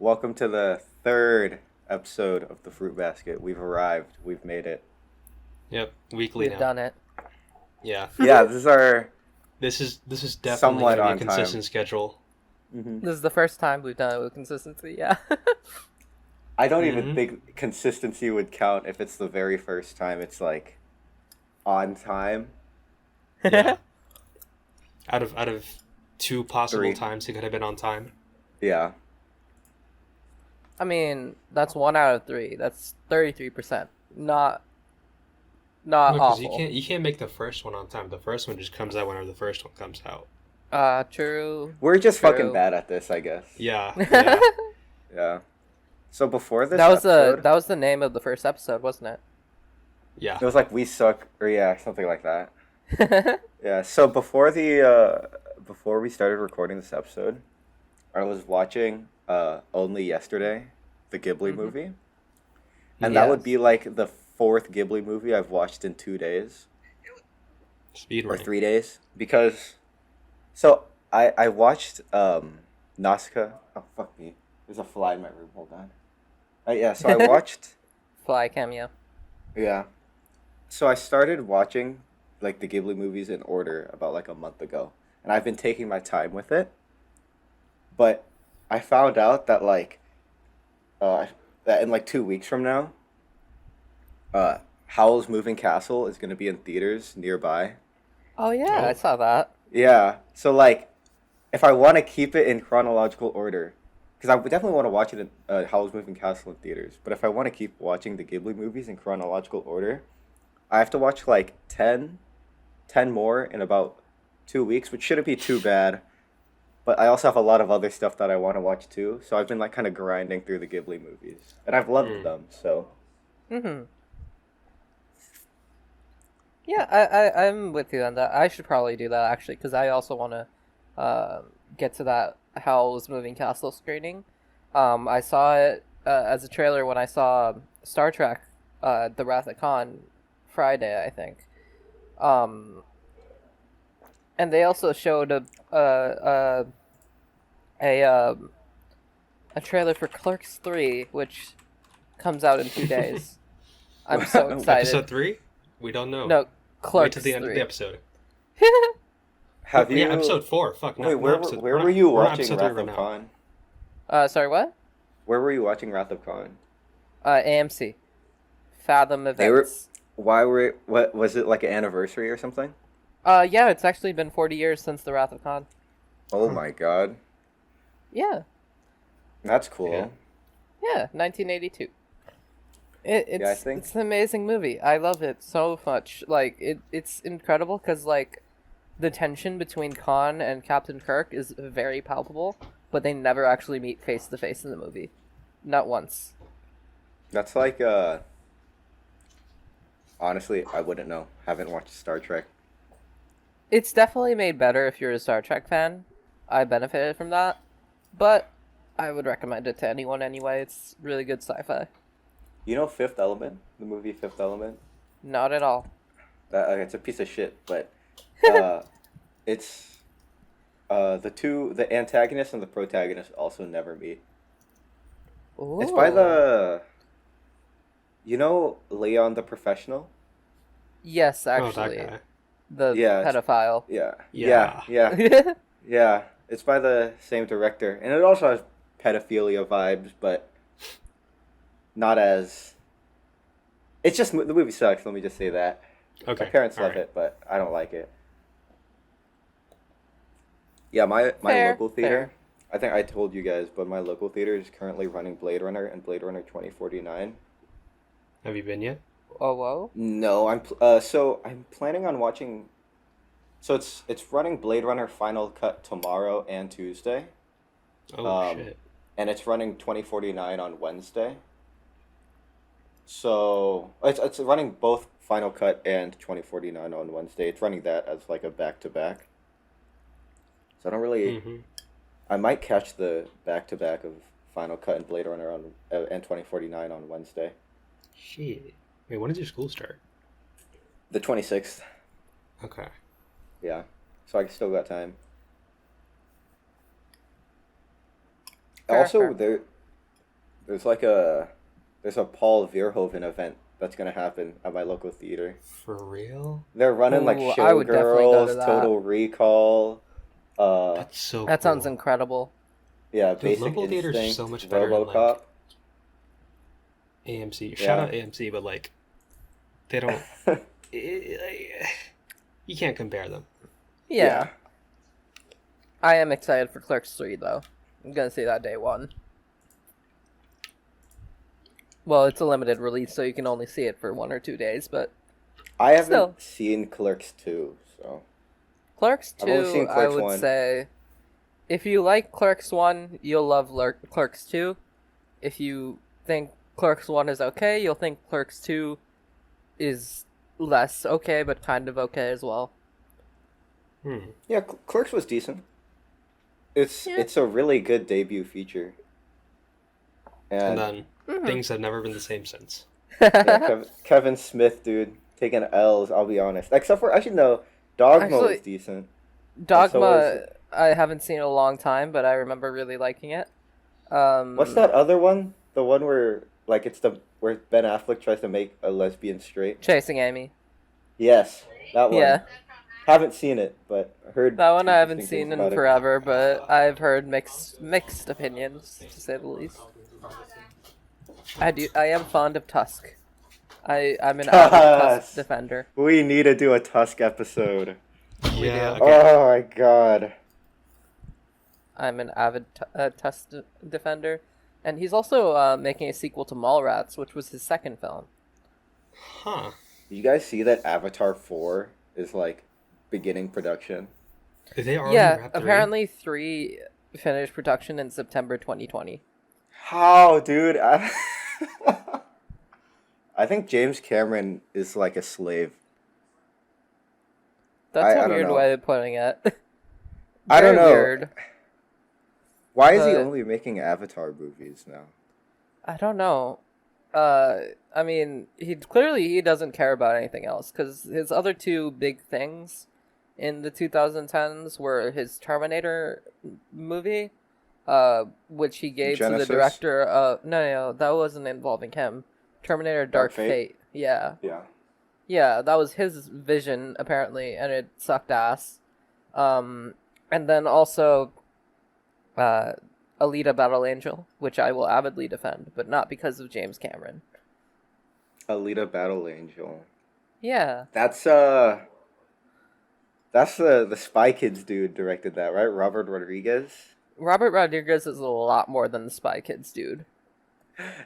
welcome to the third episode of the Fruit Basket. We've arrived. We've made it. Yep, weekly We've now. done it. Yeah, Yeah, this is our this is definitely somewhat gonna be a on consistent time. schedule. This is the first time we've done it with consistency, yeah. I don't even Mhm. think consistency would count if it's the very first time it's like on time. Yeah. Out of two possible Three. times it could have been on time. Yeah. I mean, that's 1 out of 3. That's 33%. Not Because awful. you can't make the first one on time. The first one just comes out whenever the first one comes out. True. We're just True. fucking bad at this, I guess. Yeah, yeah, Yeah. So before this That was episode, that was the name of the first episode, wasn't yeah. it was like We Suck, or yeah, something like that. it? Yeah, so before we started recording this episode, I was watching Only Yesterday, the Ghibli Mhm. movie. And that would Yes. be like the fourth Ghibli movie I've watched in 2 days Speed or running. 3 days because I watched Nausicaa. Oh fuck me. There's a fly in my room. Hold on. Yeah, so I watched Fly cameo. yeah. So I started watching like the Ghibli movies in order about like a month ago, and I've been taking my time with it. But I found out that that in like 2 weeks from now, Howl's Moving Castle is going to be in theaters nearby. Oh yeah, Oh. I saw that. Yeah, so like if I want to keep it in chronological order, because I would definitely want to watch it in Howl's Moving Castle in theaters, but if I want to keep watching the Ghibli movies in chronological order, I have to watch like 10 more in about 2 weeks, which shouldn't be too bad. But I also have a lot of other stuff that I want to watch too, so I've been like kind of grinding through the Ghibli movies, and I've loved Mm. them. So Mhm. Yeah, I'm with you on that. I should probably do that actually, because I also want to get to that Howl's Moving Castle screening. I saw it as a trailer when I saw Star Trek, The Wrath of Khan, Friday, I think. And they also showed a trailer for Clerks 3, which comes out in 2 days. I'm so excited. Episode 3? We don't know. No, Wait Clerks till the end 3. of the episode. have you? Yeah, episode 4. Fuck. Wait, not where episode, where we're were not- you we're not watching episode 3 Wrath right of now. Khan? Sorry, what? Where were you watching Wrath of Khan? AMC. Fathom They were- Events. Why were what was it like an anniversary or something? Yeah, it's actually been 40 years since The Wrath of Khan. Oh Huh. my god, Yeah, that's cool. Yeah. 1982. I think- It's an amazing movie. I love it so much. Like it's incredible because like the tension between Khan and Captain Kirk is very palpable, but they never actually meet face to face in the movie, not once. That's like honestly, I wouldn't know. Haven't watched Star Trek. It's definitely made better if you're a Star Trek fan. I benefited from that, but I would recommend it to anyone anyway. It's really good sci-fi. You know Fifth Element, the movie Fifth Element. Not at all. That it's a piece of shit, but it's the antagonist and the protagonist also never meet. It's by Ooh. the Leon the Professional. Yes, Oh, actually, that guy. the Yeah, it's- pedophile. Yeah. Yeah. Yeah. It's by the same director, and it also has pedophilia vibes, but not as. It's just the movie sucks. Let me just say that. Okay. My parents all love right. it, but I don't like it. Yeah, my Fair, local theater. I think I told you guys, but my local theater is currently running Blade Runner and Blade Runner 2049. Have you been yet? Oh, whoa. No, so I'm planning on watching. So it's running Blade Runner Final Cut tomorrow and Tuesday, Oh, Um, shit. and it's running 2049 on Wednesday. So it's running both Final Cut and 2049 on Wednesday. It's running that as like a back to back. So I don't really. Hmm. I might catch the back to back of Final Cut and Blade Runner on and 2049 on Wednesday, Shit. Wait, when does your school start? the 26th. Okay. Yeah, so I still got time. Fair, Also, fair. There's like there's a Paul Verhoeven event that's gonna happen at my local theater. For real? They're running like Ooh, I would definitely go to Showgirls, that. Total Recall, That's so That cool. sounds incredible. yeah, Dude, Basic local theaters are Instinct, so much better than, RoboCop. like, AMC. Shout Yeah. out AMC, but like, they don't. You can't compare them. Yeah. I am excited for Clerks 3, though. I'm gonna see that day one. Well, it's a limited release, so you can only see it for 1 or 2 days, but I haven't Still. seen Clerks 2, so Clerks I've only 2, seen I Clerks would 1. say, if you like Clerks 1, you'll love Clerks 2. If you think Clerks 1 is okay, you'll think Clerks 2 is less okay, but kind of okay as well. Yeah, Clerks was decent. It's Yeah. it's a really good debut feature. And And then things have never been the same since. yeah, Kevin Smith, dude, taking L's. I'll be honest. Except for actually no, Dogma Actually- was decent. Dogma, I haven't seen in a long time, but I remember really liking it. What's that other one? The one where like where Ben Affleck tries to make a lesbian straight. Chasing Amy. Yes, that one. Yeah. Haven't seen it, but I heard That one I haven't interesting seen things in about it. forever, but I've heard mixed opinions, to say the least. I am fond of Tusk. I'm an avid Tusk Tusk. defender. We need to do a Tusk episode. Yeah. do. Okay. Oh my god. I'm an avid Tusk defender, and he's also making a sequel to Mallrats, which was his second film. Huh. Did you guys see that Avatar 4 is like beginning production? Did they already Yeah, wrap 3? apparently 3 finished production in September 2020. How, dude? I think James Cameron is like a slave. That's I a don't weird know. way of putting it. I don't Very know. Weird. Why is he But- only making Avatar movies now? I don't know. I mean, he doesn't care about anything else because his other two big things in the 2010s were his Terminator movie, which he gave Genesis? to the director of no, that wasn't involving him. Terminator Dark Fate? Fate. Yeah. Yeah. Yeah, that was his vision apparently, and it sucked ass. And then also Alita Battle Angel, which I will avidly defend, but not because of James Cameron. Alita Battle Angel. Yeah. That's the Spy Kids dude directed that, right? Robert Rodriguez? Robert Rodriguez is a lot more than the Spy Kids dude.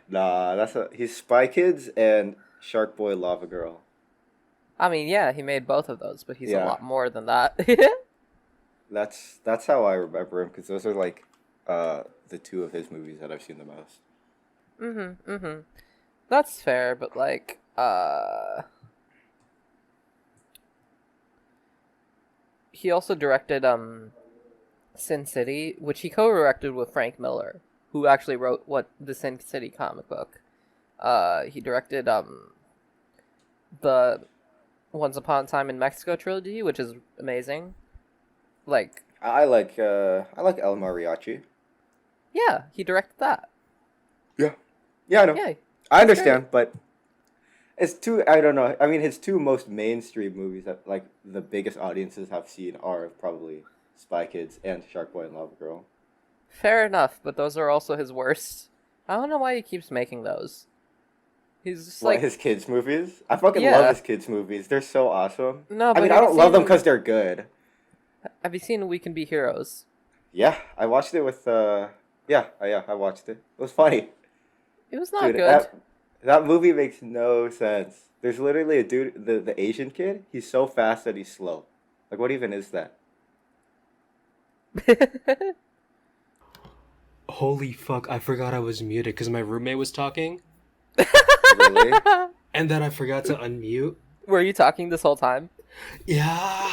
Nah, he's Spy Kids and Shark Boy Lava Girl. I mean, yeah, he made both of those, but he's a Yeah. lot more than that. That's how I remember him, because those are like the two of his movies that I've seen the most. That's fair, but like, he also directed Sin City, which he co-directed with Frank Miller, who actually wrote the Sin City comic book. He directed the Once Upon a Time in Mexico trilogy, which is amazing. Like, I like El Mariachi. yeah, he directed that. Yeah, I know. Yeah, I understand, but it's I don't know. I mean, his two most mainstream movies that like the biggest audiences have seen are probably Spy Kids and Shark Boy and Lava Girl. fair enough, but those are also his worst. I don't know why he keeps making those. He's just Like like, his kids movies. I fucking Yeah. love his kids movies. They're so awesome. No, I but mean, I have you don't love them seen- because they're good. have you seen We Can Be Heroes? Yeah, I watched it with yeah, I watched it. It was funny. It was not Dude, good. that movie makes no sense. There's literally a dude, the Asian kid. He's so fast that he's slow. Like, what even is that? Holy fuck! I forgot I was muted because my roommate was talking, Really? and then I forgot to unmute. Were you talking this whole time? Yeah.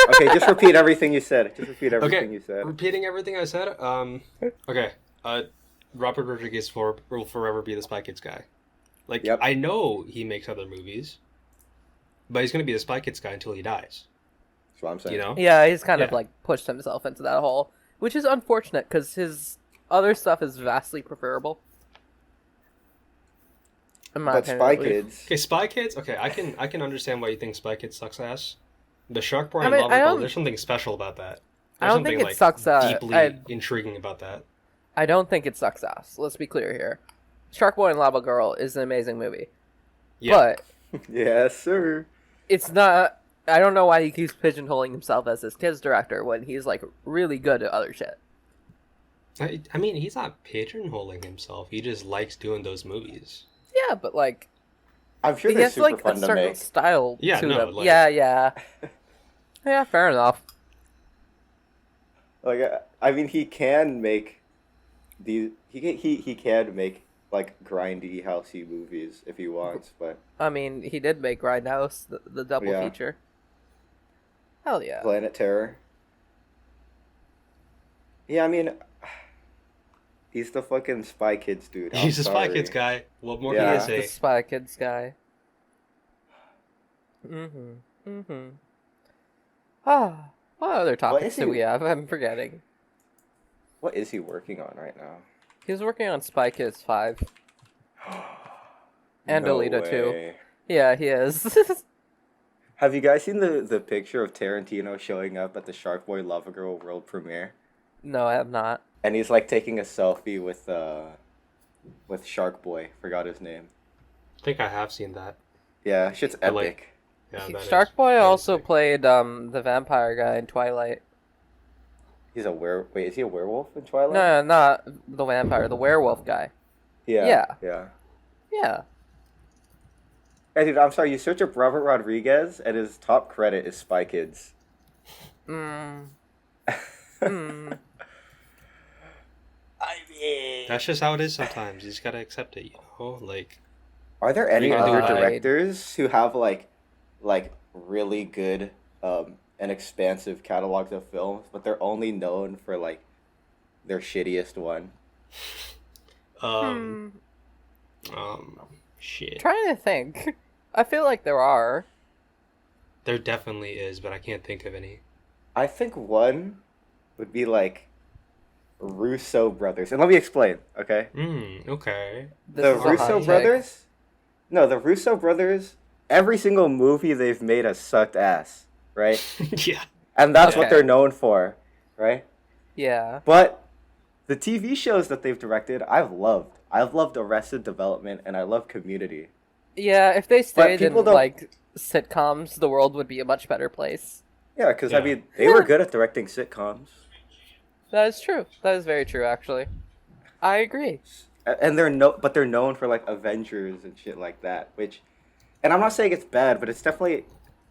Okay, just repeat everything you said. Just repeat everything Okay. you said. Repeating everything I said. Okay. Robert Rodriguez will forever be the Spy Kids guy. Like, Yep. I know he makes other movies, but he's gonna be the Spy Kids guy until he dies. That's what I'm saying. You know? Yeah, he's kind of Yeah. like pushed himself into that hole, which is unfortunate because his other stuff is vastly preferable. in my But opinion, Spy at least. Kids. Okay, Spy Kids. Okay, I can understand why you think Spy Kids sucks ass. The Shark Boy I and mean, Lava I Girl. don't- There's something special about that. I There's don't think something it sucks ass. deeply intriguing about that. I don't think it sucks ass. Let's be clear here. Shark Boy and Lava Girl is an amazing movie, Yeah. but Yes, sir. it's not. I don't know why he keeps pigeonholing himself as this kids director when he's like really good at other shit. I mean, he's not pigeonholing himself. He just likes doing those movies. Yeah, but like I'm sure he they're has super like fun a to certain make. style Yeah, to no, them. like- Yeah, fair enough. Like, I mean, he can make these. He can make like grindy, housey movies if he wants, but I mean, he did make Grindhouse, the double Yeah. feature. Hell yeah. Planet Terror. Yeah, I mean, he's the fucking Spy Kids dude. I'm He's a Spy sorry. Kids guy. What more Yeah. can He's you the say? Spy Kids guy. Ah, what other topics is do he- we have? I'm forgetting. What is he working on right now? He's working on Spy Kids 5. And No Alita 2. way. Yeah, he is. Have you guys seen the picture of Tarantino showing up at the Shark Boy Lava Girl world premiere? No, I have not. And he's like taking a selfie with Shark Boy. Forgot his name. I think I have seen that. Yeah, shit's I like- epic. Yeah, that Shark is- Boy that is also sick. played the vampire guy in Twilight. He's a Wait, is he a werewolf in Twilight? No, not the vampire, the werewolf guy. Yeah. Yeah. Yeah. Yeah. Hey, dude, I'm sorry. You search up Robert Rodriguez, and his top credit is Spy Kids. Mm. I mean, That's just how it is sometimes. You just gotta accept it, you know? Like, are there any What are you other gonna do? directors who have like really good and expansive catalogs of films, but they're only known for like their shittiest one? Shit. Trying to think. I feel like there are. There definitely is, but I can't think of any. I think one would be like Russo brothers, and let me explain. Okay, Okay. This the is a hot Russo take. brothers. No, the Russo brothers. Every single movie they've made has sucked ass, right? Yeah. And that's what Okay. they're known for, right? Yeah. But the TV shows that they've directed, I've loved. I've loved Arrested Development, and I love Community. Yeah, if they stayed in people don't- like sitcoms, the world would be a much better place. Yeah, because I Yeah. mean, they were good at directing sitcoms, That is true. That is very true, actually. I agree. and but they're known for like Avengers and shit like that. Which, and I'm not saying it's bad, but it's definitely.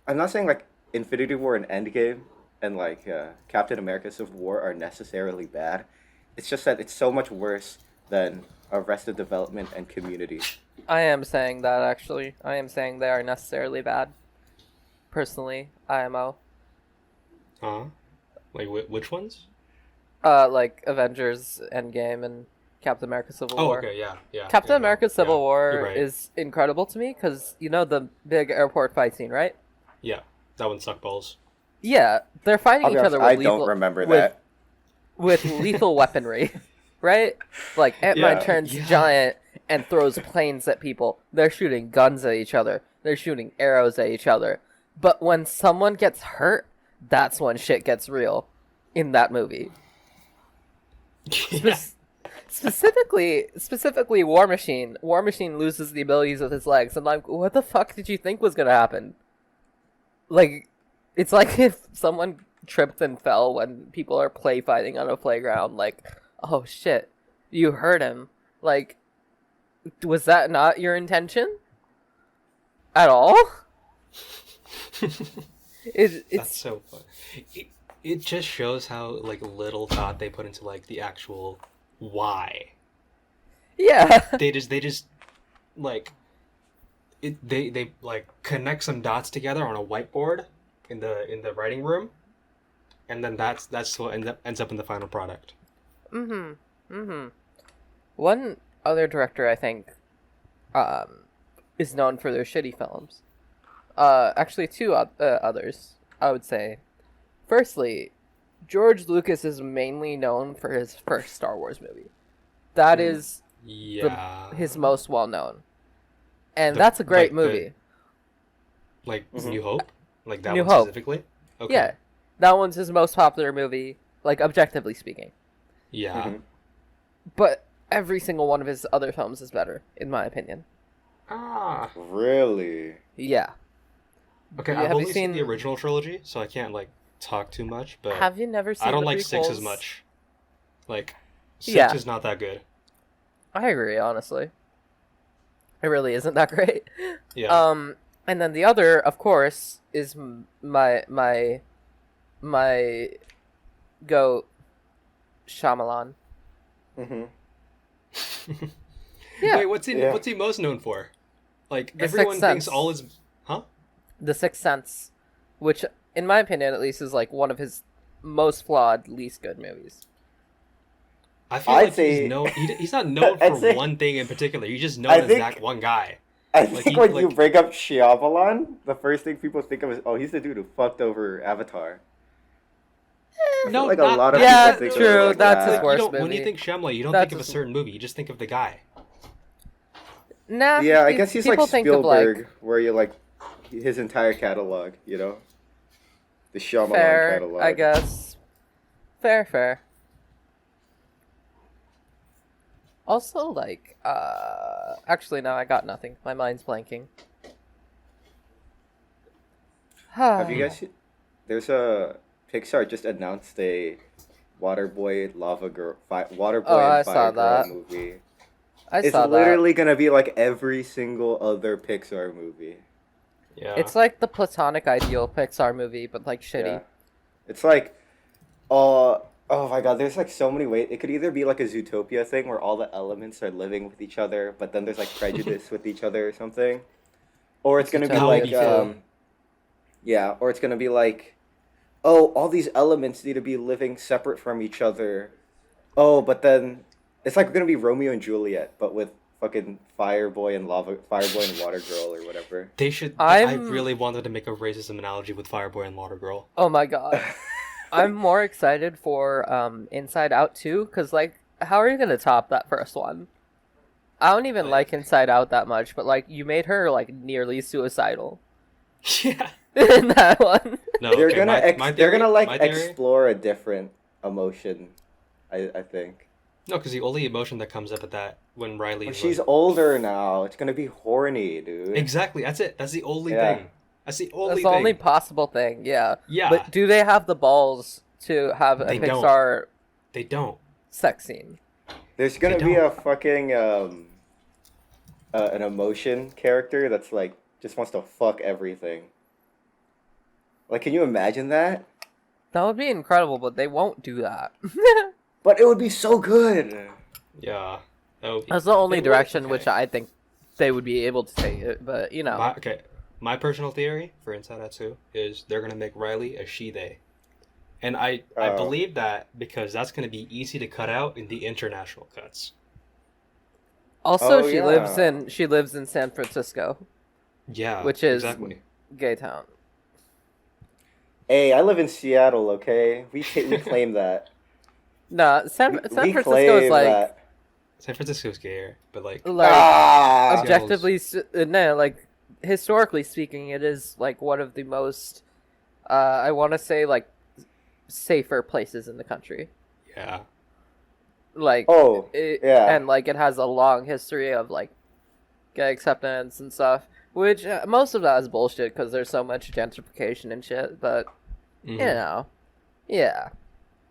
I'm not saying like Infinity War and Endgame and like Captain America: Civil War are necessarily bad. It's just that it's so much worse than Arrested Development and Community. I am saying that, actually. I am saying they are necessarily bad. Personally, IMO. Huh? Like, which ones? Like Avengers Endgame and Captain America Civil Oh, War. okay, yeah. Captain yeah, America Civil yeah, War you're right. is incredible to me because, you know, the big airport fight scene, right? Yeah, that one sucked balls. Yeah, they're fighting I'll be each honest, other with I lethal, don't remember with, that. with lethal weaponry, right? Like, Ant-Man Yeah. turns Yeah. giant and throws planes at people. They're shooting guns at each other. They're shooting arrows at each other. But when someone gets hurt, that's when shit gets real in that movie. Yeah. Specifically War Machine. War Machine loses the abilities of his legs. And like, what the fuck did you think was gonna happen? Like, it's like if someone tripped and fell when people are play fighting on a playground. Like, oh shit, you hurt him. Like, was that not your intention? At all? That's It's so fun. It just shows how like little thought they put into like the actual why. yeah. They just like they like connect some dots together on a whiteboard in the writing room, and then that's what ends up in the final product. One other director I think is known for their shitty films. Actually, two others, I would say. Firstly, George Lucas is mainly known for his first Star Wars movie. That is Yeah. his most well known. and The- that's a great like the- movie. Like Mhm. New Hope, like that New one Hope. specifically. Okay. Yeah, that one's his most popular movie, like objectively speaking. Yeah. Mhm. But every single one of his other films is better, in my opinion. Ah. Really? Yeah. Okay. Have I've you only seen the seen- original trilogy, so I can't like talk too much. But Have you never seen? I don't the like 6 as prequels? much. Like 6 Yeah. is not that good. I agree, honestly. It really isn't that great. Yeah. And then the other, of course, is my goat, Shyamalan. Mm-hmm. Yeah. Wait, what's Yeah. he most known for? Like The everyone Sixth thinks Sense. all his The Sixth Sense, which, in my opinion, at least, is like one of his most flawed, least good movies. I feel I'd like say- he's known. He's not known I'd for say- one thing in particular. He's just known I as think- that one guy. I Like, think he- when you like- bring up Shyamalan, the first thing people think of is, oh, he's the dude who fucked over Avatar. I feel No, like not- a lot of Yeah, people think true, of it like that's his that. worst You don't, when you movie. think Shyamalan, you don't That's think of a his- certain movie. You just think of the guy. Nah. Yeah, I pe- guess he's people like think Spielberg, of where you like his entire catalog, you know? The Shyamalan fair, catalog. I guess. Fair. Also, like, actually, no, I got nothing. My mind's blanking. Have you guys seen... There's a... Pixar just announced a Waterboy, Lava Girl... Waterboy Oh, I and saw Fire Girl that. movie. I It's saw that. literally gonna be like every single other Pixar movie. Yeah. It's like the platonic ideal Pixar movie, but like shitty. Yeah. It's like... oh my god, there's like so many ways. It could either be like a Zootopia thing where all the elements are living with each other, but then there's like prejudice with each other or something. Or it's gonna be Zootopia like... too. yeah, or it's gonna be like... Oh, all these elements need to be living separate from each other. Oh, but then... It's like gonna be Romeo and Juliet, but with fucking Fireboy and Water Girl or whatever. They should. I I'm- really wanted to make a racism analogy with Fireboy and Water Girl. Oh my god. I'm more excited for Inside Out 2, because, like, how are you going to top that first one? I don't even like Inside Out that much, but, like, you made her, like, nearly suicidal Yeah. in that one. No. They're okay, gonna my they're theory- gonna like my theory- explore a different emotion, I think. No, because the only emotion that comes up at that when Riley. When is she's like, older now, it's gonna be horny, dude. exactly. That's it. That's the only Yeah. thing. That's the only That's the thing. only possible thing, yeah. Yeah. But do they have the balls to have a They don't. Pixar They don't. sex scene? There's gonna They be don't. a fucking an emotion character that's like just wants to fuck everything. Like, can you imagine that? That would be incredible, but they won't do that. But it would be so good. Yeah. That would be- That's the only They would, direction okay. which I think they would be able to take it, but, you know. My personal theory for Inside Out 2 is they're gonna make Riley a she/they, and I Oh. believe that because that's gonna be easy to cut out in the international cuts. Also, Oh, she lives in San Francisco, Yeah. Which is- exactly. gay town. Hey, I live in Seattle, okay? We claim that. No, San We Francisco is claim like that. San Francisco's gayer, but like Ah! objectively, no, like historically speaking, it is like one of the most, I want to say like safer places in the country. yeah. Like, Oh, yeah. and like it has a long history of like gay acceptance and stuff, which most of that is bullshit because there's so much gentrification and shit. But Mhm. you know, yeah,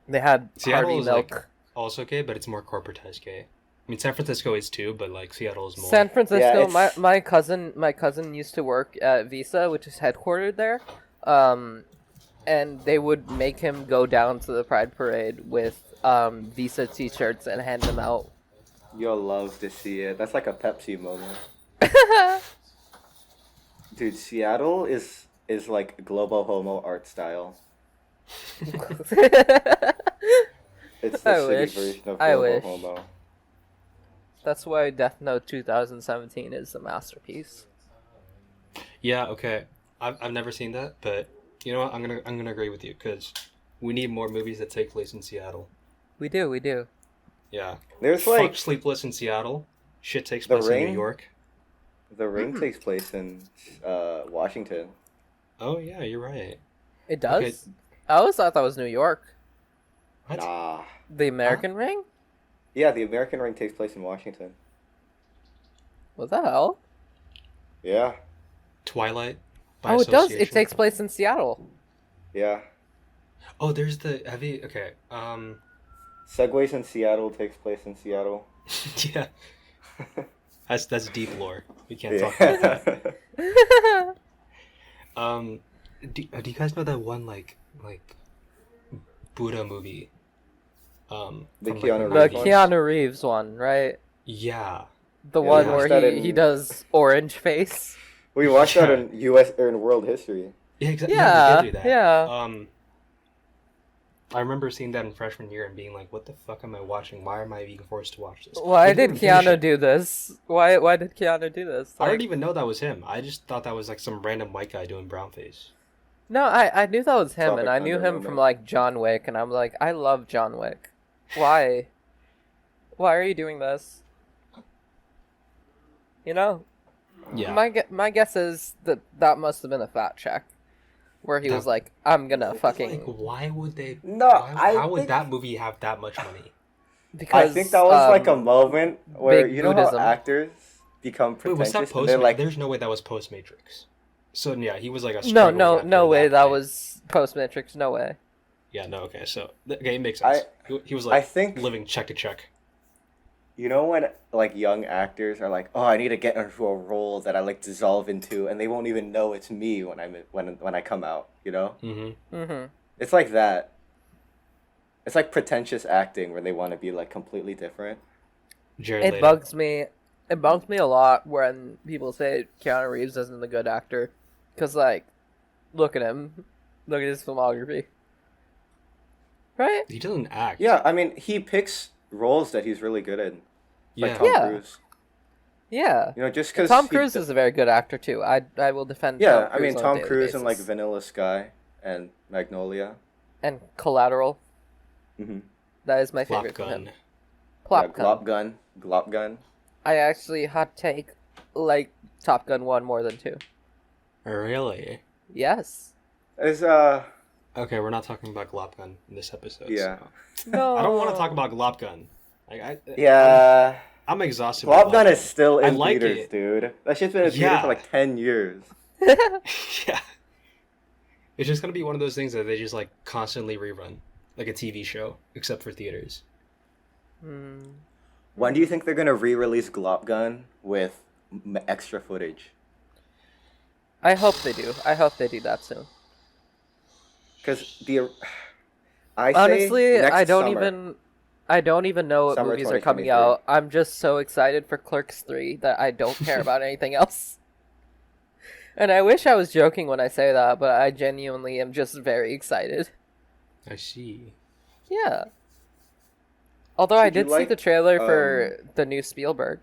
they had Seattle Harvey is, Milk. like, also gay, but it's more corporatized gay. I mean, San Francisco is too, but like Seattle is more. San Francisco. it's- My cousin used to work at Visa, which is headquartered there. And they would make him go down to the Pride Parade with Visa T-shirts and hand them out. You'll love to see it. That's like a Pepsi moment. Dude, Seattle is like global homo art style. It's the I city wish. version of I global wish. homo. That's why Death Note 2017 is a masterpiece. Yeah. Okay. I've never seen that, but you know what? I'm gonna agree with you because we need more movies that take place in Seattle. We do. Yeah. There's Fuck like Sleepless in Seattle. Shit takes The place in Ring? New York. The Ring takes place in Washington. Oh yeah, you're right. It does. Okay. I always thought that was New York. What? Nah. The American Ring. Yeah, the American Ring takes place in Washington. What the hell? Yeah. Twilight. By Oh, it does. It association. takes place in Seattle. Yeah. Oh, there's the heavy. Okay. Segways in Seattle takes place in Seattle. Yeah. That's deep lore. We can't talk about that. Yeah. Do you guys know that one like Buddha movie? The from, Keanu The Reeves one? Keanu Reeves one, right? Yeah. The Yeah, one we watched where that he in- does orange face. We watched that Yeah. in U.S. or in World History. Yeah, exactly. Yeah, they did do that. yeah. I remember seeing that in freshman year and being like, "What the fuck am I watching? Why am I being forced to watch this?" Why They did didn't finish Keanu it. do this? Why did Keanu do this? I Like, didn't even know that was him. I just thought that was like some random white guy doing brownface. no, I knew that was him, Tropic and I knew Thunder him moment. from like John Wick, and I'm like, I love John Wick. Why? Why are you doing this? You know, Yeah. my guess is that must have been a fat check, where he was That- like, I'm gonna Like, fucking why would they? No, How would think- that movie have that much money? because I think that was like a um, moment where big you know Buddhism. how actors become Wait, was pretentious that and post? they're like, There's no way that was post Matrix. So yeah, he was like a no struggling actor no in way that way. was post Matrix, no way. Yeah, no, okay, so okay, it makes sense. He was I like think living check to check. you know when like young actors are like, oh, I need to get into a role that I like dissolve into, and they won't even know it's me when I come out. You know, Mm-hmm. Mm-hmm. it's like that. It's like pretentious acting where they want to be like completely different. Jared It Leto. bugs me. It bugs me a lot when people say Keanu Reeves isn't a good actor, because like, look at him, look at his filmography, right? He doesn't act. Yeah, I mean, he picks roles that he's really good in, like Yeah. Tom Yeah. Cruise. Yeah. You know, just because Tom Cruise is a very good actor too. I will defend. Yeah, Tom I mean Cruise on a Tom daily Cruise in like basis. Vanilla Sky and Magnolia. And Collateral. Mm-hmm. That is my Flop favorite from him. gun. Plop Yeah, Gun. Glop Gun. I actually hot take like Top Gun 1 more than 2. Really? Yes. Is Okay, we're not talking about Glop Gun in this episode. yeah. so- No. I don't want to talk about Glop Gun. Yeah. I'm exhausted. with Glop Gun is still I in like theaters, it. dude. That shit's been in theaters Yeah. for like 10 years. Yeah. It's just gonna be one of those things that they just like constantly rerun, like a TV show, except for theaters. Hmm. When do you think they're gonna re-release Glop Gun with extra footage? I hope they do. I hope they do that soon. Because I say Honestly, next I don't summer. even know what Summer movies are coming 2023. out. I'm just so excited for Clerks 3 that I don't care about anything else. And I wish I was joking when I say that, but I genuinely am just very excited. I see. Yeah. Although I Did you did see like, the trailer for the new Spielberg,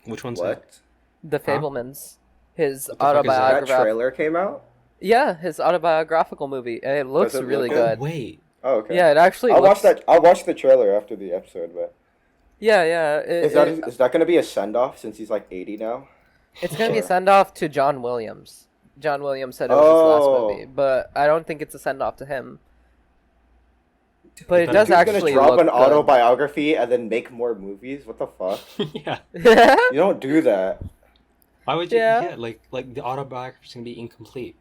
Which one's that? What? The Fablemans, his What the fuck is that? That autobiographical. trailer came out? Yeah, his autobiographical movie, and it looks Does it really look Oh, good. wait. Oh, okay. Yeah, it actually. I'll looks... watch that. I'll watch the trailer after the episode. But Yeah, yeah. is that gonna be a send off since he's like 80 now? It's gonna be a Or- send off to John Williams. John Williams said it was his last movie, Oh. but I don't think it's a send off to him. But it But does dude's He's actually gonna drop look an good. autobiography and then make more movies. What the fuck? Yeah. You don't do that. Why would you? Yeah. Yeah, like the autobiography's gonna be incomplete.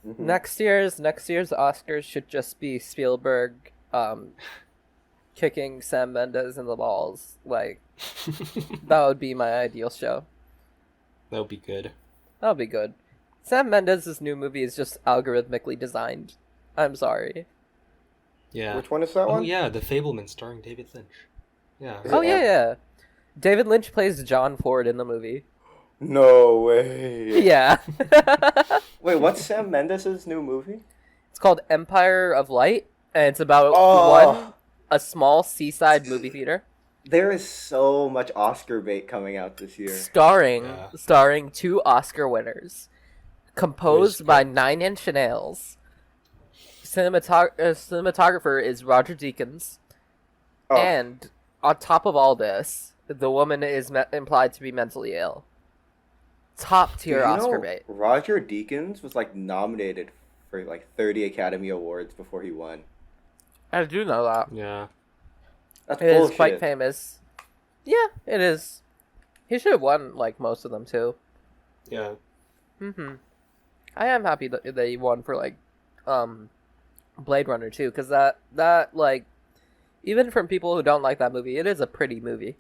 Mhm. next year's Oscars should just be Spielberg kicking Sam Mendes in the balls. Like that would be my ideal show. That would be good. That would be good. Sam Mendes' new movie is just algorithmically designed. I'm sorry. Yeah. Which one is that Oh one? yeah, The Fableman starring David Lynch. Yeah. Is Oh it yeah, Am- yeah. David Lynch plays John Ford in the movie. No way. Yeah. Wait, what's Sam Mendes' new movie? It's called Empire of Light, and it's about Oh. a small seaside movie theater There is so much Oscar bait coming out this year. Yeah. starring 2 Oscar winners, composed Who's- by Nine Inch Nails. Cinematographer is Roger Deakins, Oh, and on top of all this, the woman is implied to be mentally ill. top Dude, tier Oscar bait. Roger Deakins was like nominated for like 30 Academy Awards before he won. I do know that. Yeah. That's It is bullshit. quite famous. Yeah, it is. He should have won like most of them too. Yeah. I am happy that he won for like Blade Runner too, because that like even from people who don't like that movie, it is a pretty movie.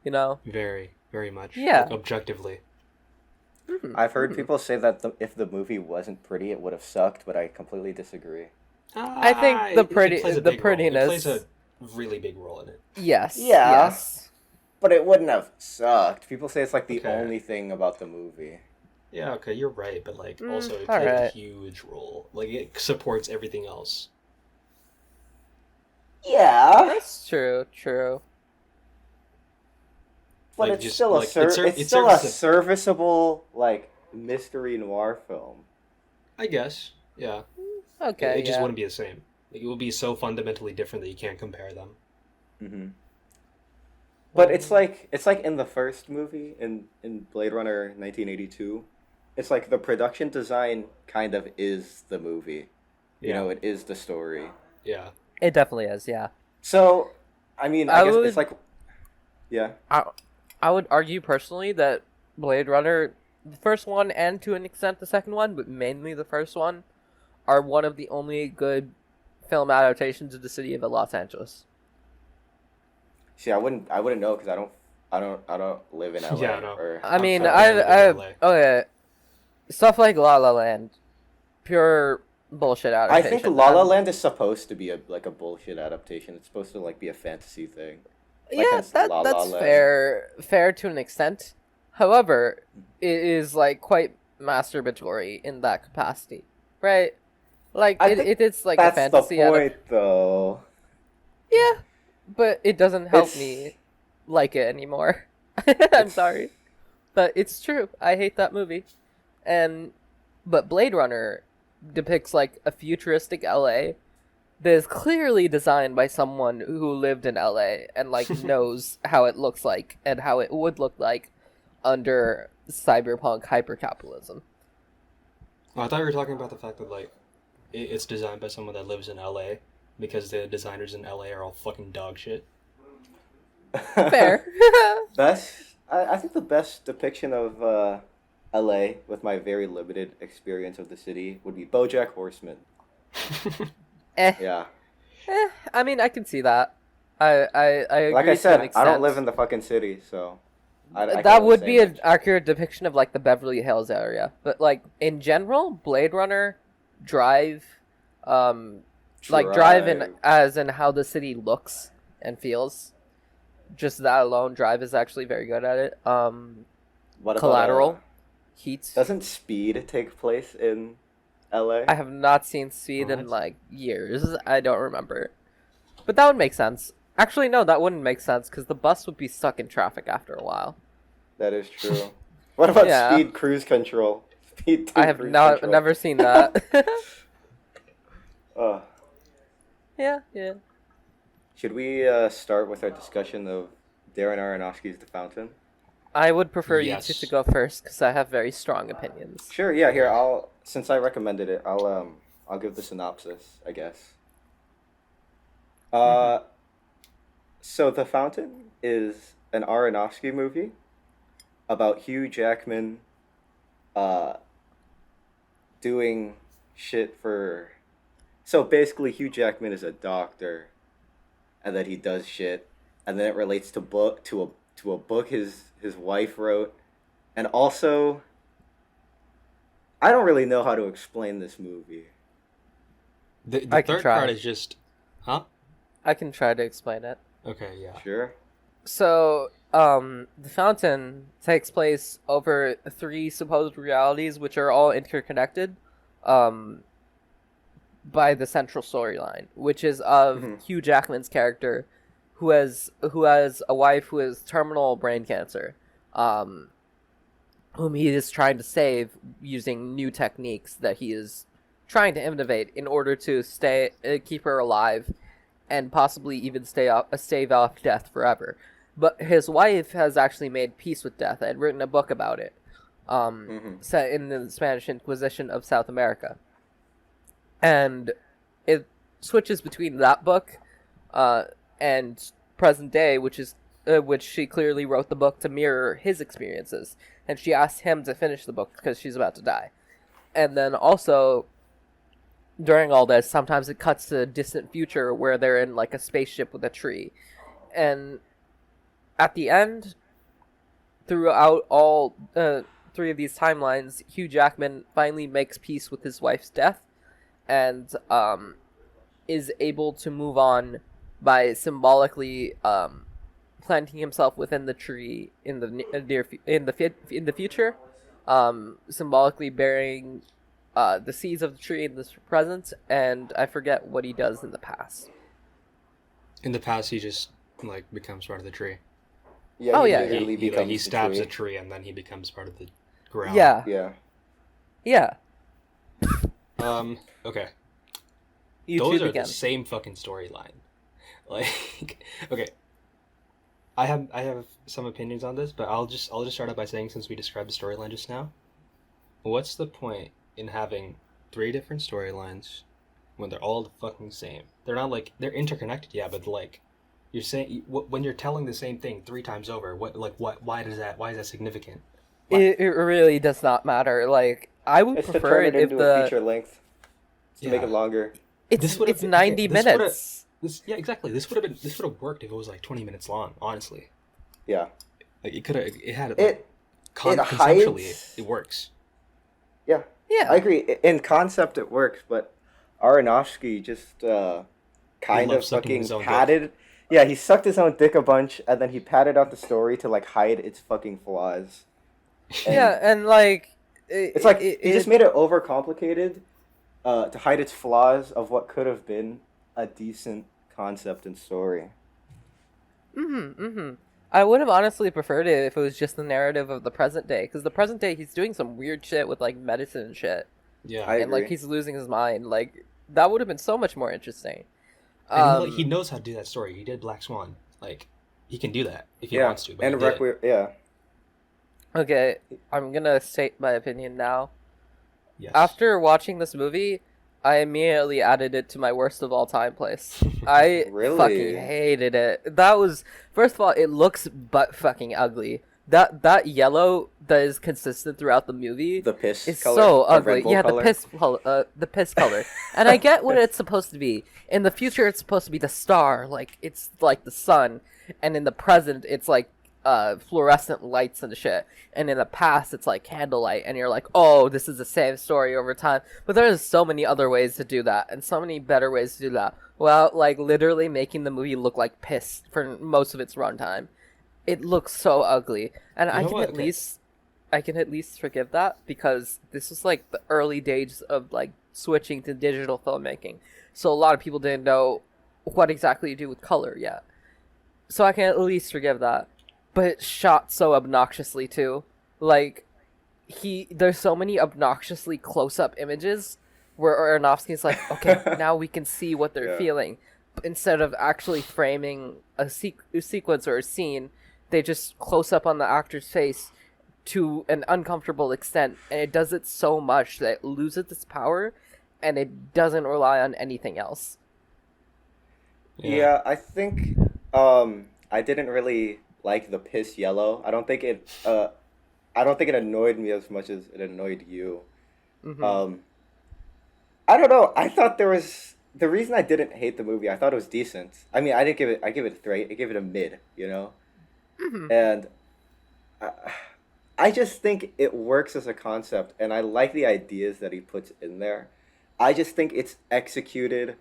You know? Very, very much. Yeah. Like, objectively. I've heard people say that if the movie wasn't pretty, it would have sucked, but I completely disagree. I think the prettiness. It plays a really big role in it. Yes. Yeah. Yes. But it wouldn't have sucked. People say it's like the Okay. only thing about the movie. Yeah, okay, you're right, but like also it all plays a right. huge role. Like it supports everything else. Yeah, That's true. True. but Like, it's just, still like, it it's still a serves the- serviceable like mystery noir film. I guess. Yeah. Okay. It just yeah. wouldn't be the same. Like, it would be so fundamentally different that you can't compare them. Mm-hmm. But it's like in the first movie in Blade Runner 1982, it's like the production design kind of is the movie. You Yeah. know, it is the story. Yeah. It definitely is. Yeah. So, I mean, I guess would- it's like, yeah. I would argue personally that Blade Runner, the first one, and to an extent the second one, but mainly the first one, are one of the only good film adaptations of the city of Los Angeles. See, I wouldn't know because I don't live in LA. Yeah, no. Or, I mean, I'm I in LA. okay, stuff like La La Land, pure bullshit I adaptation. think La La Land is supposed to be a bullshit adaptation. It's supposed to like be a fantasy thing. Like, Yeah, hence La La that's Land. fair to an extent. However, it is like quite masturbatory in that capacity, right? Like I think it's like a That's fantasy. the point, though. Yeah, but it doesn't help It's- me like it anymore. I'm It's- sorry, but it's true. I hate that movie, but Blade Runner depicts like a futuristic LA that is clearly designed by someone who lived in LA and like knows how it looks like and how it would look like under cyberpunk hypercapitalism. Oh, I thought you were talking about the fact that like it's designed by someone that lives in LA because the designers in LA are all fucking dog shit. Fair. I think the best depiction of LA with my very limited experience of the city would be BoJack Horseman. eh, Yeah. I mean, I can see that. I agree Like I to an said, I extent. don't live in the fucking city, so I That can't would say be an much. accurate depiction of like the Beverly Hills area, but like in general, Blade Runner, Drive, Drive in as in how the city looks and feels. Just that alone, Drive is actually very good at it. What about, Collateral, Heat. doesn't Speed take place in LA? I have not seen Speed in What? like years. I don't remember, but that would make sense. Actually, no, that wouldn't make sense because the bus would be stuck in traffic after a while. That is true. What about Yeah. Speed Cruise Control? Speed 2 I have Cruise not Control. never seen that. Yeah. Should we start with our discussion of Darren Aronofsky's The Fountain? I would prefer Yes. you two to go first because I have very strong opinions. Sure. Yeah. Here, since I recommended it, I'll give the synopsis, I guess. So The Fountain is an Aronofsky movie about Hugh Jackman, doing shit for. So basically, Hugh Jackman is a doctor, and then he does shit, and then it relates to a book his wife wrote, and also. I don't really know how to explain this movie. The I can third try. part is just, huh? I can try to explain it. Okay, yeah. Sure. So, The Fountain takes place over 3 supposed realities, which are all interconnected, by the central storyline, which is of Mhm. Hugh Jackman's character, who has a wife who has terminal brain cancer, whom he is trying to save using new techniques that he is trying to innovate in order to keep her alive, and possibly even stave off death forever. But his wife has actually made peace with death and written a book about it. set in the Spanish Inquisition of South America, and it switches between that book and present day, which she clearly wrote the book to mirror his experiences, and she asked him to finish the book because she's about to die. And then also, during all this, sometimes it cuts to a distant future where they're in like a spaceship with a tree, and at the end, throughout all three of these timelines, Hugh Jackman finally makes peace with his wife's death, and is able to move on by symbolically planting himself within the tree in the future, symbolically burying the seeds of the tree in the present, and I forget what he does in the past. In the past, he just like becomes part of the tree. Yeah, Oh, he yeah. literally He becomes the stabs tree. a tree and then he becomes part of the ground. Yeah, Yeah. yeah. Okay. You Those two are begin. the same fucking storyline. Like, okay. I have some opinions on this, but I'll just start out by saying, since we described the storyline just now, what's the point in having 3 different storylines when they're all the fucking same? They're not like they're interconnected, yeah, but like you're saying when you're telling the same thing 3 times over, why is that significant? It really does not matter. Like, I would It's to prefer turn it it if into a the feature length. It's to make Yeah. it longer. This would've it's been- 90 this would've- minutes. Yeah, exactly. This would have worked if it was like 20 minutes long. Honestly, Yeah. like it had It conceptually hides- it works. Yeah. Yeah. I agree. In concept, it works, but Aronofsky just kind loves of sucking fucking his own dick. padded. Yeah, he sucked his own dick a bunch, and then he padded out the story to like hide its fucking flaws. And Yeah, and like it's like he just made it overcomplicated to hide its flaws of what could have been a decent concept and story. I would have honestly preferred it if it was just the narrative of the present day, because the present day he's doing some weird shit with like medicine and shit, Yeah, I and like agree. he's losing his mind. Like, that would have been so much more interesting. and he knows how to do that story. He did Black Swan. Like, he can do that if he Yeah, wants to. But and he did it. Requiem. Yeah, Okay, I'm gonna state my opinion now. Yes. After watching this movie, I immediately added it to my worst of all time place. I Really? fucking hated it. That was, first of all, it looks butt fucking ugly. That yellow that is consistent throughout the movie the piss is color. so the ugly. Red Bull Yeah, color. the piss color. And I get what it's supposed to be. In the future, it's supposed to be the star, like it's like the sun, and in the present, it's like fluorescent lights and shit. And in the past, it's like candlelight, and you're like, oh, this is the same story over time. But there's so many other ways to do that, and so many better ways to do that. Well, like literally making the movie look like piss for most of its runtime. It looks so ugly, and You I know can what? at Okay. least, I can at least forgive that because this was like the early days of like switching to digital filmmaking, so a lot of people didn't know what exactly to do with color yet. So I can at least forgive that, but it's shot so obnoxiously too. Like, there's so many obnoxiously close-up images where Aronofsky's like, okay, now we can see what they're Yeah. feeling, instead of actually framing a sequence or a scene. They just close up on the actor's face to an uncomfortable extent, and it does it so much that it loses its power, and it doesn't rely on anything else. Yeah, I think I didn't really like the piss yellow. I don't think it annoyed me as much as it annoyed you. I don't know. I thought there was the reason I didn't hate the movie. I thought it was decent. I mean, I give it a 3. I give it a mid, you know. And I just think it works as a concept, and I like the ideas that he puts in there. I just think it's executed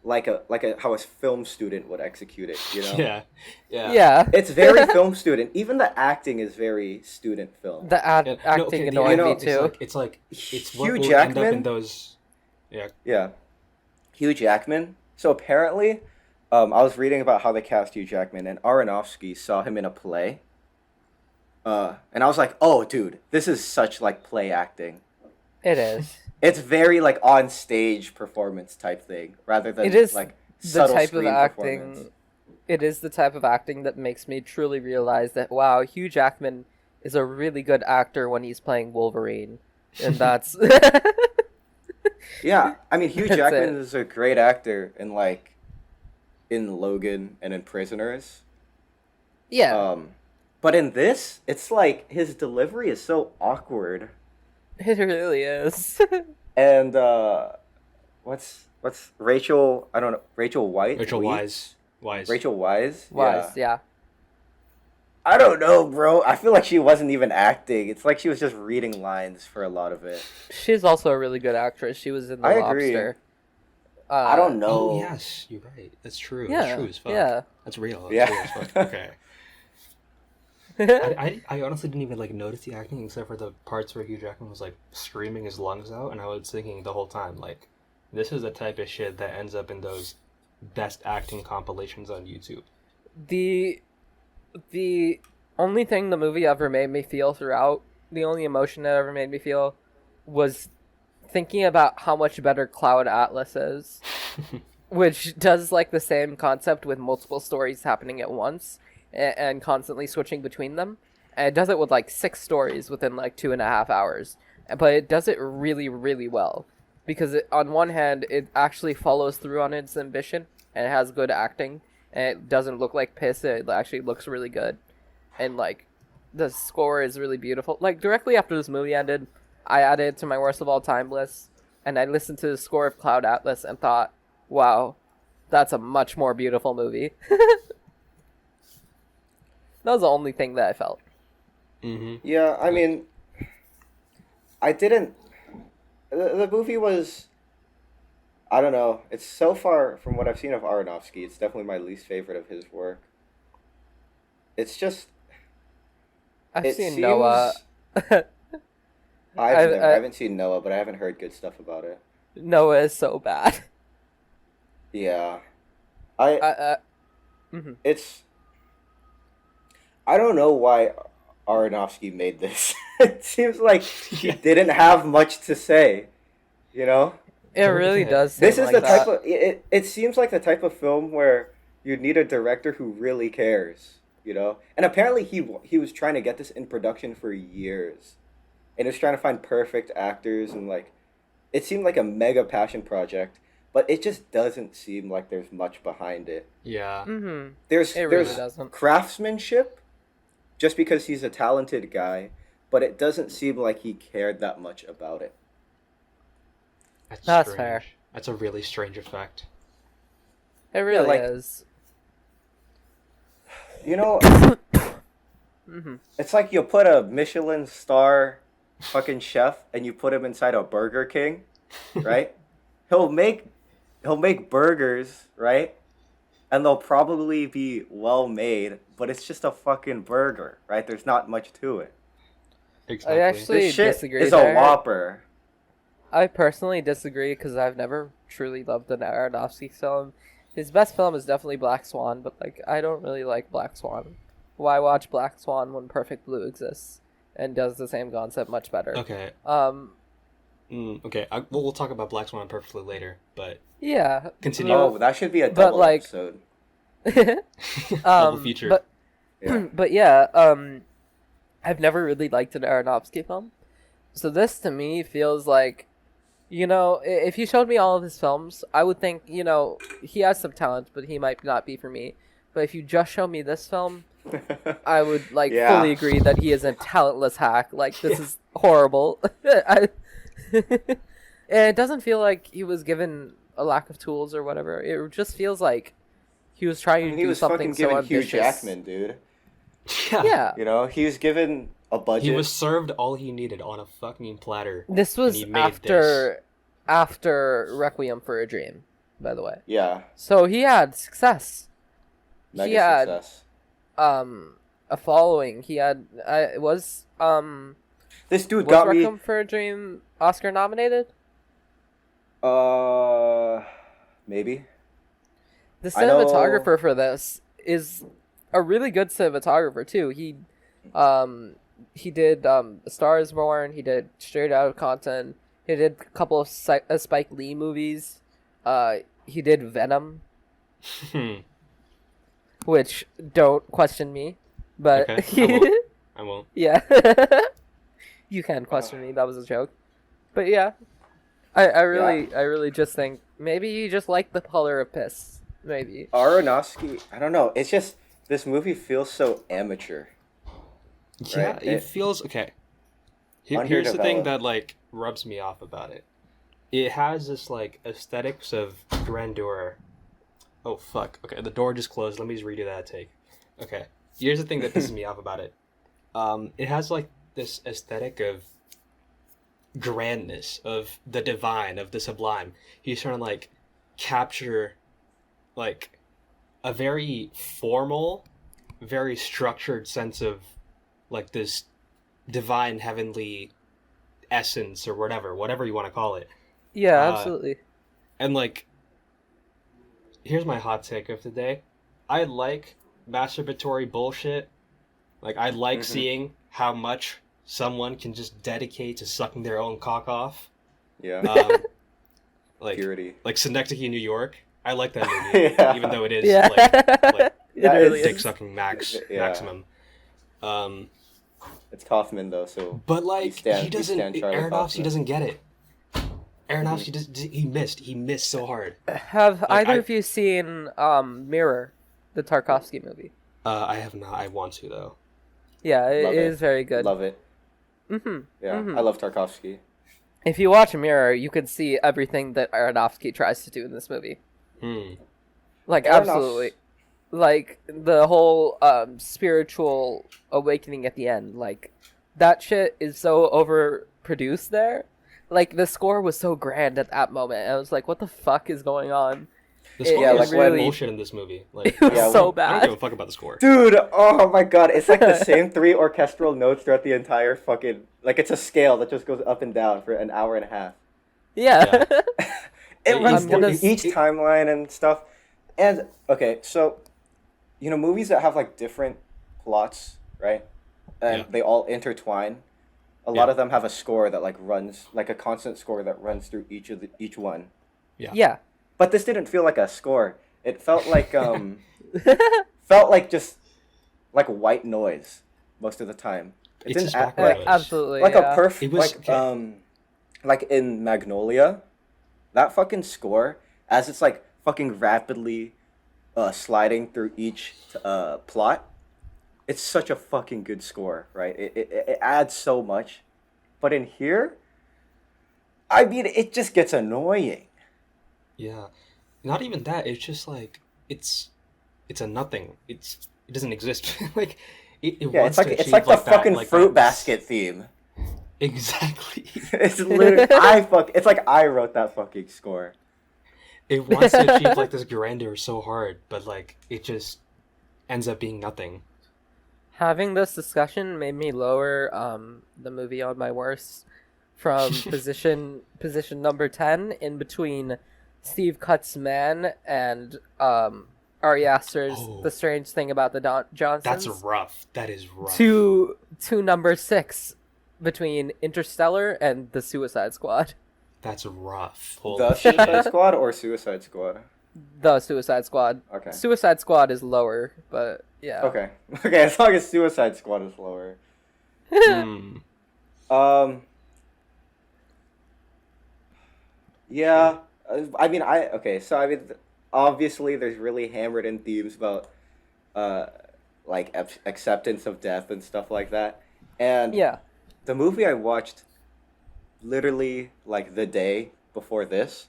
like a how a film student would execute it, you know. Yeah. It's very film student. Even the acting is very student film. The Yeah, no, acting okay, annoyed know, me it's too. it's Hugh what will end up Jackman? in those. Yeah. Yeah. Hugh Jackman. So apparently, I was reading about how they cast Hugh Jackman, and Aronofsky saw him in a play. And I was like, oh, dude, this is such like play acting. It is. It's very like on stage performance type thing, rather than It is like the subtle type of screen performance. acting. It is the type of acting that makes me truly realize that, wow, Hugh Jackman is a really good actor when he's playing Wolverine, and that's Yeah, I mean Hugh That's Jackman it. is a great actor in like in Logan and in Prisoners. yeah, Um, but in this, it's like his delivery is so awkward. it really is. And what's Rachel? I don't know. Rachel White. Rachel Weisz? Wise. Rachel Wise. Wise, Yeah. yeah. I don't know, bro. I feel like she wasn't even acting. It's like she was just reading lines for a lot of it. She's also a really good actress. She was in The I agree. Lobster. I don't know. Oh yes, you're right. That's true. Yeah, That's true as fuck. yeah. That's real. That's Yeah. real as fuck. Okay. I honestly didn't even like notice the acting except for the parts where Hugh Jackman was like screaming his lungs out, and I was thinking the whole time like, this is the type of shit that ends up in those best acting compilations on YouTube. the the only thing the movie ever made me feel throughout, the only emotion it ever made me feel, was thinking about how much better Cloud Atlas is, which does like the same concept with multiple stories happening at once and constantly switching between them. And it does it with like 6 stories within like 2.5 hours, but it does it really, really well because on one hand it actually follows through on its ambition and it has good acting and it doesn't look like piss. It actually looks really good, and like the score is really beautiful. Like directly after this movie ended, I added it to my worst of all time list, and I listened to the score of Cloud Atlas and thought, "Wow, that's a much more beautiful movie." That was the only thing that I felt. Mm-hmm. Yeah, I mean, I didn't. The movie was. I don't know. It's so far from what I've seen of Aronofsky. It's definitely my least favorite of his work. It's just. I've It seen seems. Noah. I haven't seen Noah, but I haven't heard good stuff about it. Noah is so bad. Yeah, Mhm. it's. I don't know why Aronofsky made this. It seems like he Yeah. didn't have much to say. You know. It really does seem This is like the that. type of it seems like the type of film where you need a director who really cares, you know? And apparently he was trying to get this in production for years. And he was trying to find perfect actors and like it seemed like a mega passion project, but it just doesn't seem like there's much behind it. Yeah. Mm-hmm. There's It really there's doesn't. craftsmanship just because he's a talented guy, but it doesn't seem like he cared that much about it. That's strange. fair. That's a really strange effect. It really like- is. You know, Mm-hmm. it's like you put a Michelin star fucking chef and you put him inside a Burger King, right? he'll make burgers, right? And they'll probably be well made, but it's just a fucking burger, right? There's not much to it. Exactly. actually- This shit disagree is there. a Whopper. I personally disagree because I've never truly loved an Aronofsky film. His best film is definitely Black Swan, but like I don't really like Black Swan. Why watch Black Swan when Perfect Blue exists and does the same concept much better? Okay. Um, Okay. We'll talk about Black Swan perfectly later, but yeah. continue. Oh, that should be a But, double like- episode. Double feature. But Yeah. but yeah, I've never really liked an Aronofsky film, so this to me feels like, you know, if you showed me all of his films, I would think, you know, he has some talent, but he might not be for me. But if you just show me this film, I would like Yeah. fully agree that he is a talentless hack. Like this is horrible. And it doesn't feel like he was given a lack of tools or whatever. It just feels like he was trying to he do was something fucking so given Hugh ambitious. Jackman, dude. Yeah. You know, he was given a budget. He was served all he needed on a fucking platter. This was he made after Requiem for a Dream, by the way. Yeah, So he had success. mega He had success. a following. He had was This dude was got me. Requiem for a Dream Oscar nominated? Maybe. The I know- cinematographer for this is a really good cinematographer too. He did A Star Is Born. He did Straight Outta Compton. He did a couple of Spike Lee movies. He did Venom, which don't question me, but Okay, I won't. Yeah. You can question me. That was a joke. But yeah, I really just think maybe you just like the color of piss. Maybe. Aronofsky, I don't know. It's just this movie feels so amateur. Yeah, Right? it feels okay. Here's the thing that like rubs me off about it. It has this like aesthetics of grandeur. Oh fuck. Okay, the door just closed. Let me just redo that take. Okay. Here's the thing that pisses me off about it. It has like this aesthetic of grandness, of the divine, of the sublime. He's trying to like capture like a very formal, very structured sense of like this divine heavenly essence or whatever you want to call it. Yeah, absolutely. And like, here's my hot take of the day. I like masturbatory bullshit. Like, I like seeing how much someone can just dedicate to sucking their own cock off. Yeah. Like Purity. like Synecdoche, New York. I like that movie, Yeah. even though it is Yeah. like It That really is- dick is. sucking Yeah. maximum. It's Kaufman though, so But like You stand- he you doesn't. stand Charlie Aronofsky Kaufman. doesn't get it. Aronofsky just he missed. He missed so hard. Have either I- of you seen Mirror, the Tarkovsky movie? I have not. I want to though. Yeah, it Love is it. very good. love it. Mm-hmm. Yeah, Mhm. I love Tarkovsky. If you watch Mirror, you can see everything that Aronofsky tries to do in this movie. Like, Fair enough. absolutely. Like, the whole spiritual awakening at the end. Like, that shit is so overproduced there. Like, the score was so grand at that moment. I was like, what the fuck is going on? The score Yeah, is like when- bullshit in this movie. Like It was Yeah, so I don't bad. give a fuck about the score. Dude, oh my god, it's like the same three orchestral notes throughout the entire fucking like it's a scale that just goes up and down for an hour and a half. Yeah. It I'm runs gonna through each timeline and stuff. And okay, so you know, movies that have like different plots, right? And Yeah. they all intertwine. A lot Yeah. of them have a score that like runs like a constant score that runs through each one. Yeah. But this didn't feel like a score. It felt like felt like just like white noise most of the time. It It's didn't just act background like noise. Absolutely. like yeah. a perfect It was- like in Magnolia, that fucking score as it's like fucking rapidly sliding through each plot. It's such a fucking good score, right? It adds so much. But in here, I mean, it just gets annoying. Yeah, not even that. It's just like it's a nothing. It doesn't exist. Like it Yeah, wants it's like to it's achieve like the that, fucking like fruit that- basket theme. Exactly. It's literally it's like I wrote that fucking score. It wants to achieve like this grandeur so hard, but like it just ends up being nothing. Having this discussion made me lower the movie on my worst from position number 10 in between Steve Cutt's Man and Ari Aster's Oh. The Strange Thing About the Johnsons. That's rough. That is rough. to number 6 between Interstellar and The Suicide Squad. That's rough. The Holy Suicide shit. Squad or Suicide Squad? The Suicide Squad. Okay. Suicide Squad is lower, but yeah. Okay. Okay, as long as Suicide Squad is lower. Hmm. Yeah. I mean, obviously there's really hammered in themes about like acceptance of death and stuff like that. And Yeah. the movie I watched literally like the day before this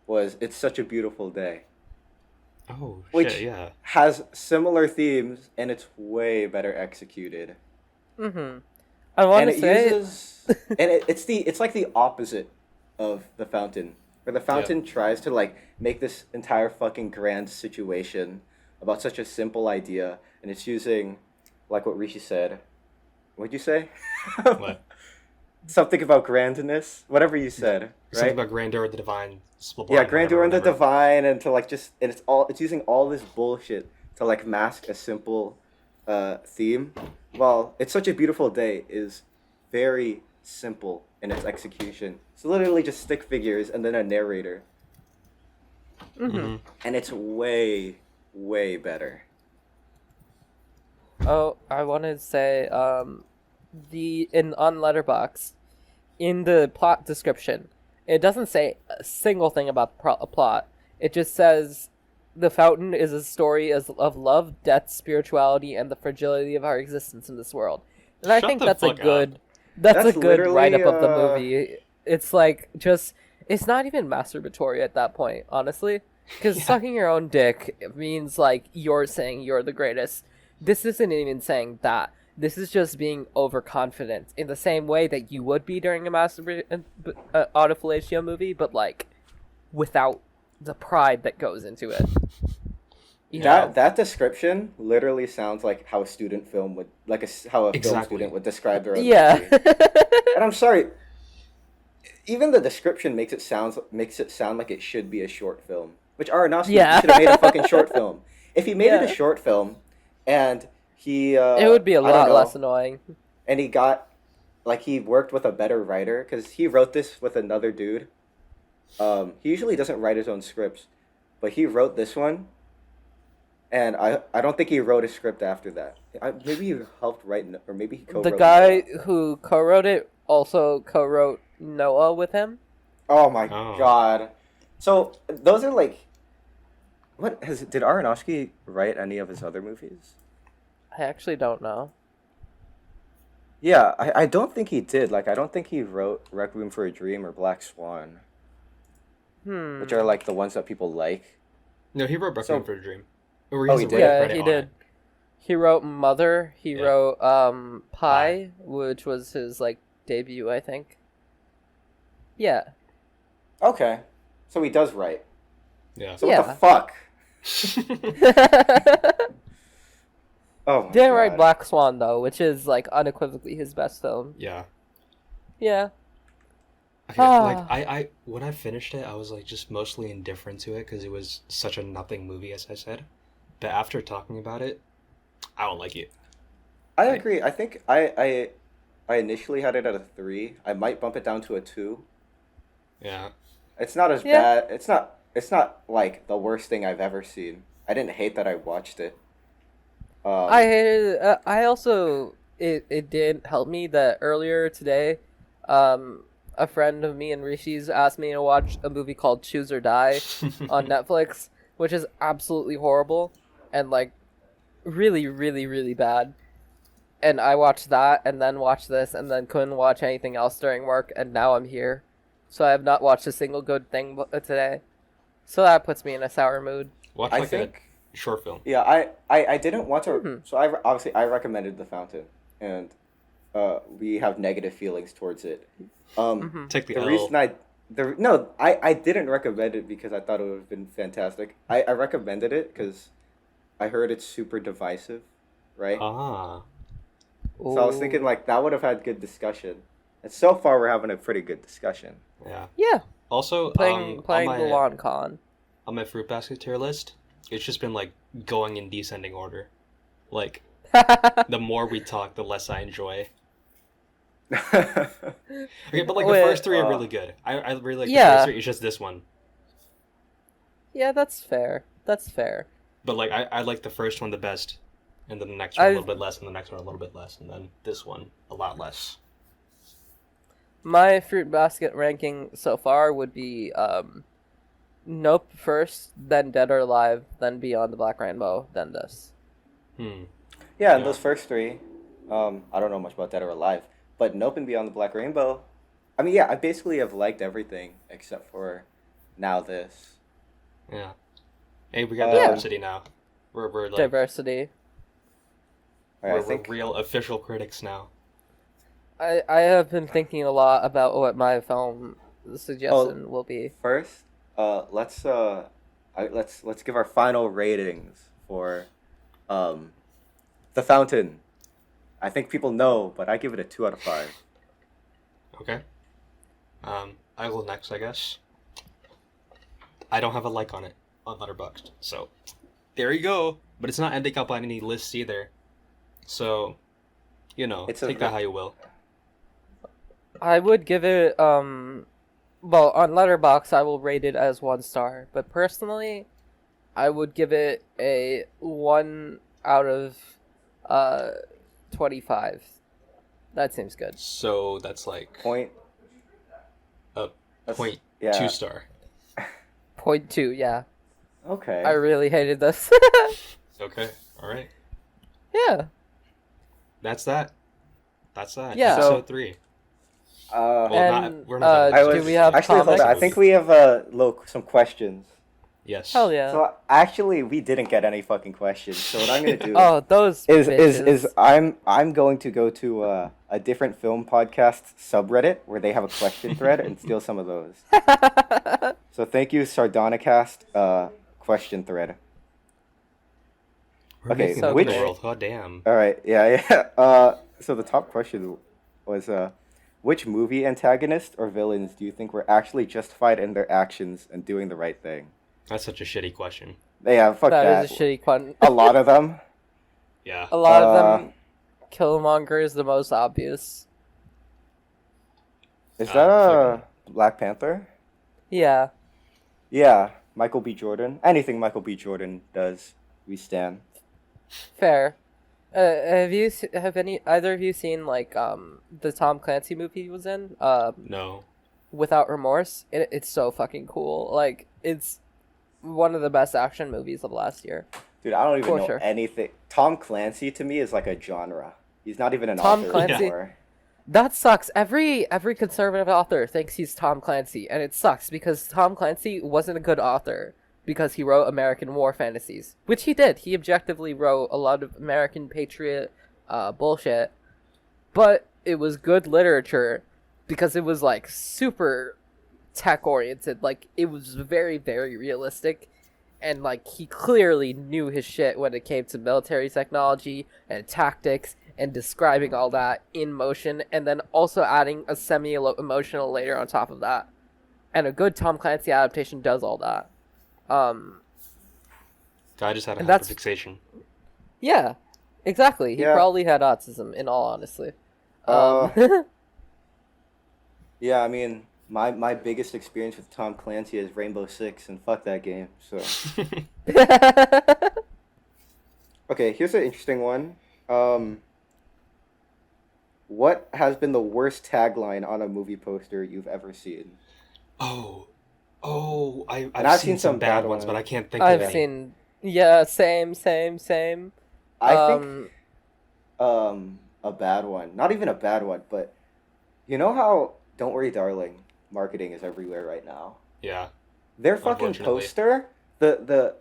was It's Such a Beautiful Day. Oh Which shit! Yeah. has similar themes and it's way better executed. Mm-hmm. I want And to it say uses and it's like the opposite of The Fountain. Where The Fountain tries to like make this entire fucking grand situation about such a simple idea and it's using like what Rishi said. What'd you say? What? Something about grandness, whatever you said, Something right? about grandeur, the divine. Yeah, grandeur and the divine. divine, and to like just, and it's using all this bullshit to like mask a simple theme. Well, It's Such a Beautiful Day is very simple in its execution. It's literally just stick figures and then a narrator, Mhm. and it's way, way better. Oh, I wanted to say on Letterboxd, in the plot description, it doesn't say a single thing about the plot. It just says The Fountain is a story of love, death, spirituality, and the fragility of our existence in this world. And I Shut think the that's a fuck good up. that's a That's good literally, write up of the movie. It's like just it's not even masturbatory at that point, honestly. Because Yeah. sucking your own dick means like you're saying you're the greatest. This isn't even saying that. This is just being overconfident in the same way that you would be during a autofellatio movie, but like without the pride that goes into it. You know? That description literally sounds like how a student film would, like how a film Exactly. student would describe their own Yeah. movie. And I'm sorry, even the description makes it sound like it should be a short film. Which Aronofsky Yeah. should have made a fucking short film. If he made it a Yeah. short film, and he It would be a I don't lot know, less annoying. and he got like he worked with a better writer because he wrote this with another dude. He usually doesn't write his own scripts, but he wrote this one, and I don't think he wrote a script after that. Maybe he helped write, or maybe he co-wrote. The guy who co-wrote it also co-wrote Noah with him. Oh my Oh. god! So those are like, did Aronofsky write any of his other movies? I actually don't know. Yeah, I don't think he did. Like, I don't think he wrote Requiem for a Dream or Black Swan, which are like the ones that people like. No, he wrote Requiem So- for a Dream. Or Oh, has he a did? writing Yeah, credit he on did. it. He wrote Mother. He Yeah. wrote Pi, which was his like debut, I think. Yeah. Okay, so he does write. Yeah. So Yeah. what the fuck? Oh my Didn't god. write Black Swan though, which is like unequivocally his best film. Yeah. Yeah. Okay, Ah. like I when I finished it, I was like just mostly indifferent to it because it was such a nothing movie, as I said. But after talking about it, I don't like it. I agree. I think I initially had it at a 3. I might bump it down to a 2. Yeah. It's not as Yeah. bad. It's not like the worst thing I've ever seen. I didn't hate that I watched it. I hated it. I also it didn't help me that earlier today, a friend of me and Rishi's asked me to watch a movie called Choose or Die on Netflix, which is absolutely horrible and like really, really, really bad. And I watched that and then watched this and then couldn't watch anything else during work, and now I'm here. So I have not watched a single good thing today. So that puts me in a sour mood. Watch I like think. a short film. Yeah, I didn't want to. Mhm. So obviously I recommended The Fountain, and we have negative feelings towards it. Mhm. Take the The L. reason I didn't recommend it because I thought it would have been fantastic. I recommended it because I heard it's super divisive, right? Ah. So I was thinking like that would have had good discussion, and so far we're having a pretty good discussion. Yeah. Yeah, Also, playing on the lawn con. my fruit basket tier list, it's just been like going in descending order. Like the more we talk, the less I enjoy. Okay, but like the Wait, first three are really good. I really like the Yeah. first three. It's just this one. Yeah, that's fair. That's fair. But like I like the first one the best, and then the next one a I've- little bit less, and the next one a little bit less, and then this one a lot less. My fruit basket ranking so far would be Nope first, then Dead or Alive, then Beyond the Black Rainbow, then this. Yeah, and Yeah. those first 3, I don't know much about Dead or Alive, but Nope and Beyond the Black Rainbow. I mean, yeah, I basically have liked everything except for now this. Yeah. Hey, we got Yeah. diversity now. We're like Diversity. All right, I we're think real official critics now. I have been thinking a lot about what my film suggestion will be. first, let's give our final ratings for The Fountain. I think people know, but I give it a 2 out of 5. Okay. I will next, I guess. I don't have a like on it on Letterboxd, so there you go. But it's not ending up on any lists either. So, It's a- take that how you will. I would give it well, on Letterboxd I will rate it as 1 star, but personally I would give it a 1 out of 25. That seems good. So that's like Point. a That's, point yeah. 2-star. 0.2, yeah. Okay. I really hated this. Okay, all right. Yeah. That's that. That's that. Yeah. Episode So- 3. Uh, And, we're not I done. was do we have actually hold on. I comics? think we have some questions. Yes. Hell yeah. So actually, we didn't get any fucking questions. So what I'm gonna do Oh, those is bitches. I'm going to go to a different film podcast subreddit where they have a question thread and steal some of those. So thank you, Sardonicast question thread. We're Okay, making so the which- world. God damn. All right, yeah. So the top question was which movie antagonist or villains do you think were actually justified in their actions and doing the right thing? That's such a shitty question. Yeah, fuck that. That is a shitty one. A lot of them. Yeah. A lot of them, Killmonger is the most obvious. Is that Black Panther? Yeah. Yeah, Michael B. Jordan. Anything Michael B. Jordan does, we stan. Fair. Have either of you seen like the Tom Clancy movie he was in? No. Without Remorse. It's so fucking cool. Like it's one of the best action movies of last year. Dude, I don't even For know sure. anything. Tom Clancy to me is like a genre. He's not even an Tom author Clancy- anymore. That sucks. Every conservative author thinks he's Tom Clancy, and it sucks because Tom Clancy wasn't a good author because he wrote American war fantasies, which he did. He objectively wrote a lot of American patriot bullshit, but it was good literature because it was like super tech oriented. Like it was very, very realistic, and like he clearly knew his shit when it came to military technology and tactics and describing all that in motion, and then also adding a semi-emotional layer on top of that. And a good Tom Clancy adaptation does all that. Guy just had a And that's- hyperfixation. Yeah, exactly. He Yeah. probably had autism, in all honesty. Yeah, I mean, my biggest experience with Tom Clancy is Rainbow Six, and fuck that game. So okay, here's an interesting one. What has been the worst tagline on a movie poster you've ever seen? I've seen some bad ones, but I can't think of I've any. seen... Yeah, same. I think a bad one. Not even a bad one, but you know how Don't Worry Darling marketing is everywhere right now? Yeah. Their fucking Unfortunately. poster, the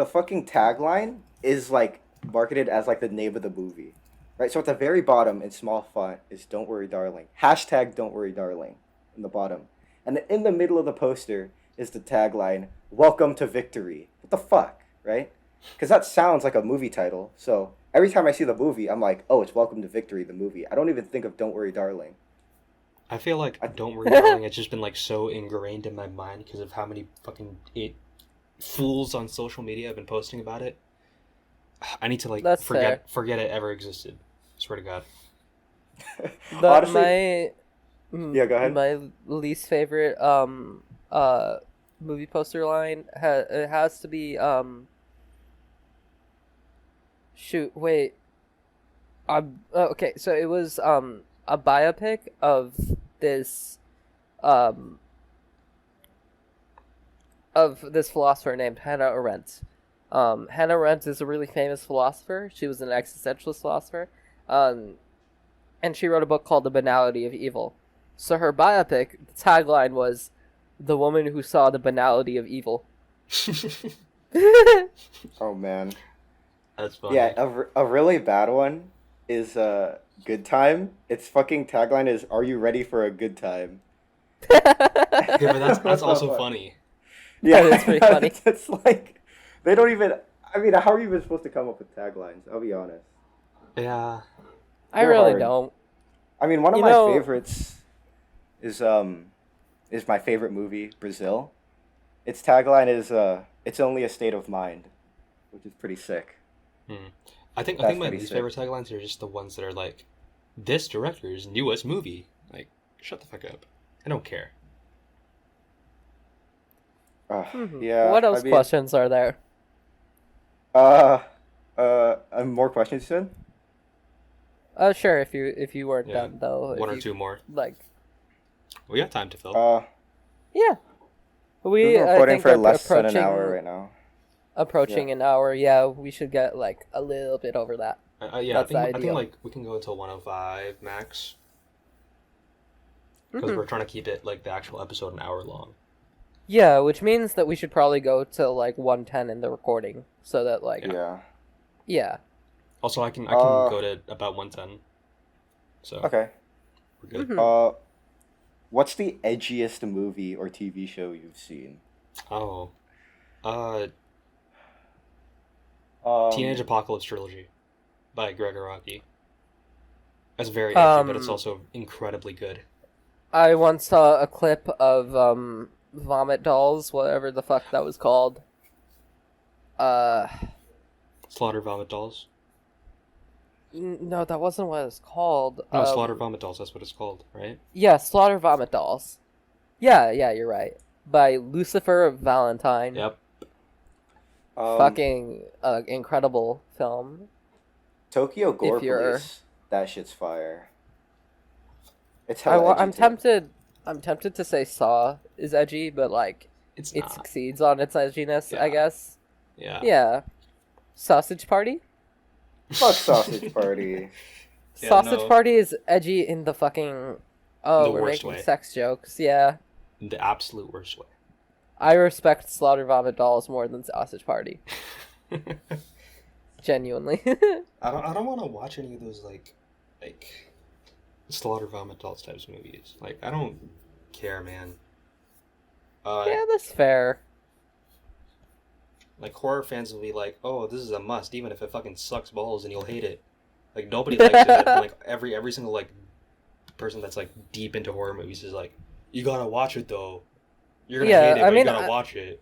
fucking tagline is like marketed as like the name of the movie. Right? So at the very bottom in small font is Don't Worry Darling. Hashtag Don't Worry Darling in the bottom. And then in the middle of the poster is the tagline, Welcome to Victory. What the fuck, right? Because that sounds like a movie title. So every time I see the movie, I'm like, oh, it's Welcome to Victory, the movie. I don't even think of Don't Worry Darling. I feel like Don't Worry Darling, it's just been like so ingrained in my mind because of how many fucking fools on social media have been posting about it. I need to like That's fair. forget it ever existed. Swear to God. Honestly, Yeah, go ahead. My least favorite movie poster line it has to be shoot, wait. Okay, so it was a biopic of this philosopher named Hannah Arendt. Hannah Arendt is a really famous philosopher. She was an existentialist philosopher. And she wrote a book called The Banality of Evil. So her biopic, the tagline was, "The woman who saw the banality of evil." Oh, man. That's funny. Yeah, a really bad one is Good Time. Its fucking tagline is, Are you ready for a good time? Yeah, but that's also funny. Yeah, That is pretty funny. It's like, they don't even, I mean, how are you even supposed to come up with taglines? I'll be honest. Yeah. I They're really hard. don't. I mean, one of You my know- favorites is my favorite movie, Brazil. Its tagline is, It's only a state of mind, which is pretty sick. I think That's my pretty least sick. favorite taglines are just the ones that are like, this director's newest movie. Like, shut the fuck up. I don't care. Yeah. What else I mean, questions are there? More questions, soon? Sure. If you weren't Yeah. done though, One if or you, two more. like, We got time to fill. yeah. We've been I recording think for less than an approaching hour right now. approaching an hour. Yeah, we should get like a little bit over that. Yeah, That's the I think ideal. like we can go until 105 max because Mhm. we're trying to keep it like the actual episode an hour long. Yeah, which means that we should probably go to like 110 in the recording, so that like yeah. Also, I can go to about 110. So Okay. we're good. Mhm. What's the edgiest movie or TV show you've seen? Oh, Um, Teenage Apocalypse Trilogy by Greg Araki. That's very edgy, but it's also incredibly good. I once saw a clip of Vomit Dolls, whatever the fuck that was called. Slaughter Vomit Dolls. No, that wasn't what it's called. No, Slaughter Vomit Dolls. That's what it's called, right? Yeah, Slaughter Vomit Dolls. Yeah, you're right. By Lucifer Valentine. Yep. Fucking incredible film. Tokyo Gore if you're- Police. That shit's fire. It's hella edgy I'm too. tempted. I'm tempted to say Saw is edgy, but like It's it not. succeeds on its edginess, I Yeah. guess. Yeah. Yeah. Sausage Party. Fuck Sausage Party. Yeah, Sausage no. Party is edgy in the fucking. Oh, The we're worst making way. sex jokes. Yeah. In the absolute worst way. I respect Slaughter Vomit Dolls more than Sausage Party. Genuinely. I don't want to watch any of those like Slaughter Vomit Dolls types of movies. Like I don't care, man. Yeah, that's fair. Like horror fans will be like, "Oh, this is a must," even if it fucking sucks balls and you'll hate it. Like nobody likes it. But, like every single like person that's like deep into horror movies is like, "You gotta watch it though. You're gonna Yeah, hate it, I but mean, you gotta watch it."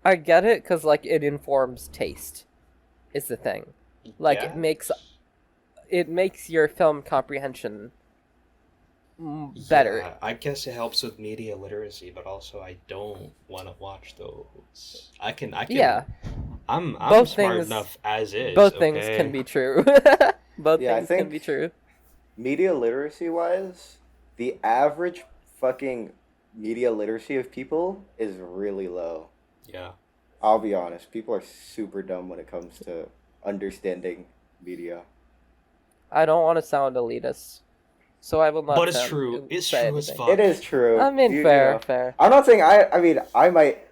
I get it because like it informs taste. Is the thing. Like Yeah. it makes your film comprehension better. Yeah, I guess it helps with media literacy, but also I don't want to watch those. I can. Yeah. I'm Both smart things- enough as is. Both things okay? can be true. Both Yeah, I things can think- be true. Media literacy wise, the average fucking media literacy of people is really low. Yeah. I'll be honest, people are super dumb when it comes to understanding media. I don't want to sound elitist, so I will not. But it's sound- true. It's say true as anything. fuck. It is true. I mean, You fair, know. fair. I'm not saying I mean, I might.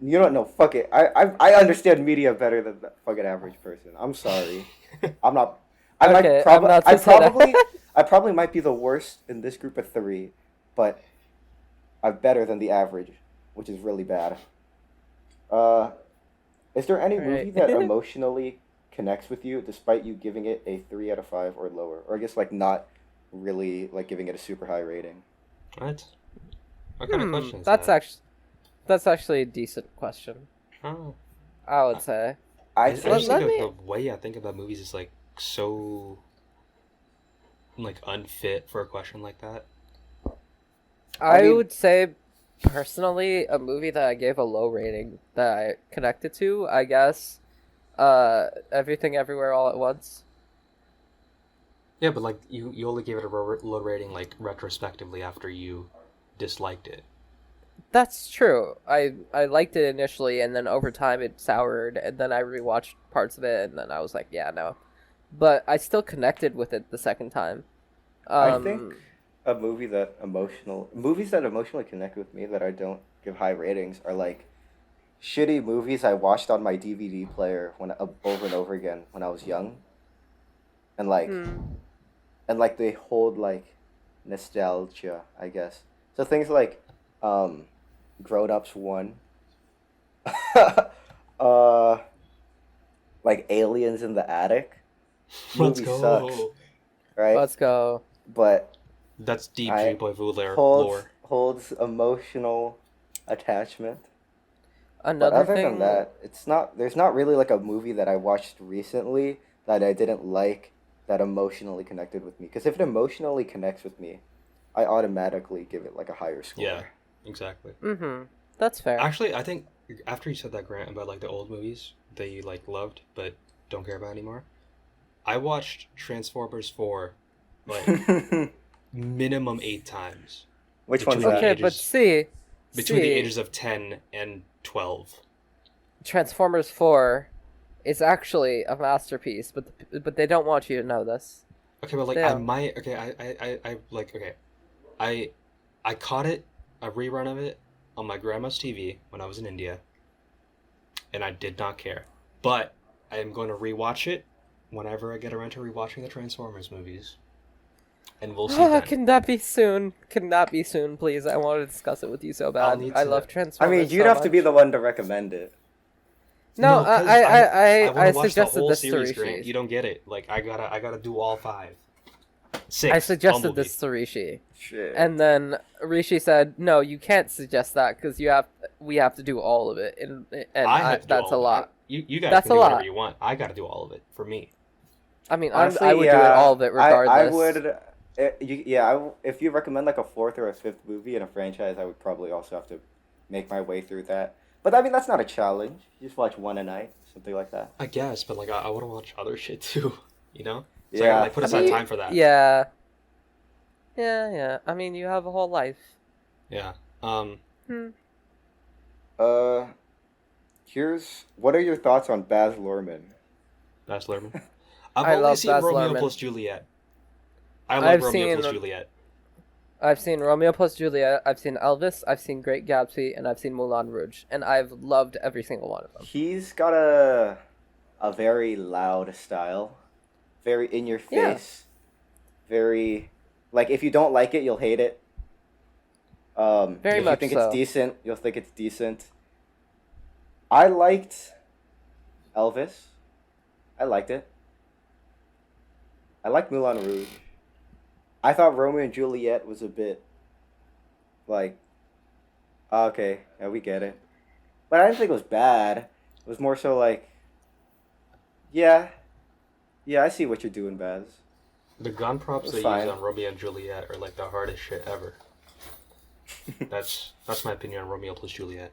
You don't know. Fuck it. I understand media better than the fucking average person. I'm sorry. I'm not. I Okay, might I'm not to say that. I probably might be the worst in this group of three, but I'm better than the average, which is really bad. Is there any movie Right. that emotionally connects with you despite you giving it a 3 out of 5 or lower? Or I guess like not really like giving it a super high rating. What? What kind of question is That's that? that's actually a decent question. Oh. I would say. I I'd just say Let think me- the way I think about movies is like so like unfit for a question like that. I mean- would say, personally, a movie that I gave a low rating that I connected to, I guess, Everything Everywhere All at Once. Yeah, but like you only gave it a low rating like retrospectively after you disliked it. That's true. I liked it initially, and then over time it soured, and then I rewatched parts of it, and then I was like, yeah, no. But I still connected with it the second time. I think a movies that emotionally connect with me that I don't give high ratings are like shitty movies I watched on my DVD player when over and over again when I was young, and like they hold like nostalgia, I guess. So things like Grown Ups 1, like Aliens in the Attic. Let's Movie go. sucks, right? Let's go. But That's deep I Boy Voulaire holds lore. emotional attachment. But Another other thing. than that, there's not really like a movie that I watched recently that I didn't like that emotionally connected with me. Because if it emotionally connects with me, I automatically give it like a higher score. Yeah, exactly. That's fair. Actually, I think after you said that, Grant, about like the old movies that you like loved but don't care about anymore, I watched Transformers 4 like minimum 8 times. Which one's Between that? the Okay, but ages- between the see, ages of 10 and 12. Transformers 4 is actually a masterpiece, but they don't want you to know this. Okay, but like I Damn. might okay, I like okay. I caught a rerun of it on my grandma's TV when I was in India, and I did not care. But I am going to rewatch it whenever I get around to rewatching the Transformers movies. And we'll see then. Can that be soon? Can that be soon, please? I want to discuss it with you so I'll bad. need I to- love I Transformers. mean, you'd so have to be much. the one to recommend it. No, 'cause I wanna watch the suggested whole this to series, Grant. Rishi. You don't get it. Like I gotta do all 5. 6. I suggested Bumblebee. this to Rishi, Shit. and then Rishi said, "No, you can't suggest that because we have to do all of it, and I have to do that's a all of it. lot. You guys That's can a do lot. whatever you want. I gotta do all of it for me. I mean, Honestly, I would do it yeah, all of it regardless. I would. If you recommend like a 4th or a 5th movie in a franchise, I would probably also have to make my way through that. But I mean, that's not a challenge. You just watch one a night, something like that. I guess, but like I want to watch other shit too. You know? So I Yeah. gotta, like put aside time for that. Yeah. Yeah. I mean, you have a whole life. Yeah. What are your thoughts on Baz Luhrmann? Baz Luhrmann. I've I only love seen Baz Romeo Luhrmann. plus Juliet. I love I've Romeo seen- plus Juliet. I've seen Romeo plus Juliet, I've seen Elvis, I've seen Great Gatsby, and I've seen Moulin Rouge, and I've loved every single one of them. He's got a very loud style, very in your Yeah. face, very like if you don't like it, you'll hate it. Very if much you think so. it's decent, you'll think it's decent. I liked Elvis. I liked it. I liked Moulin Rouge. I thought Romeo and Juliet was a bit like, okay, yeah, we get it. But I didn't think it was bad. It was more so like, yeah, I see what you're doing, Baz. The gun props It's they fine. use on Romeo and Juliet are like the hardest shit ever. That's my opinion on Romeo plus Juliet.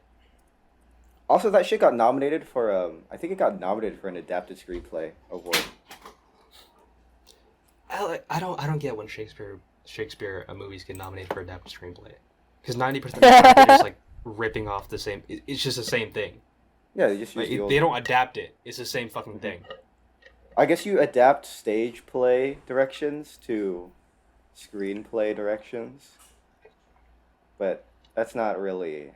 Also, that shit got nominated for I think it got nominated for an adapted screenplay award. I don't get when Shakespeare movies get nominated for adapted screenplay, because 90% of the time they're just like ripping off the same. It's just the same thing. Yeah, they just use Like, the old. they don't adapt it. It's the same fucking thing. I guess you adapt stage play directions to screenplay directions, but that's not really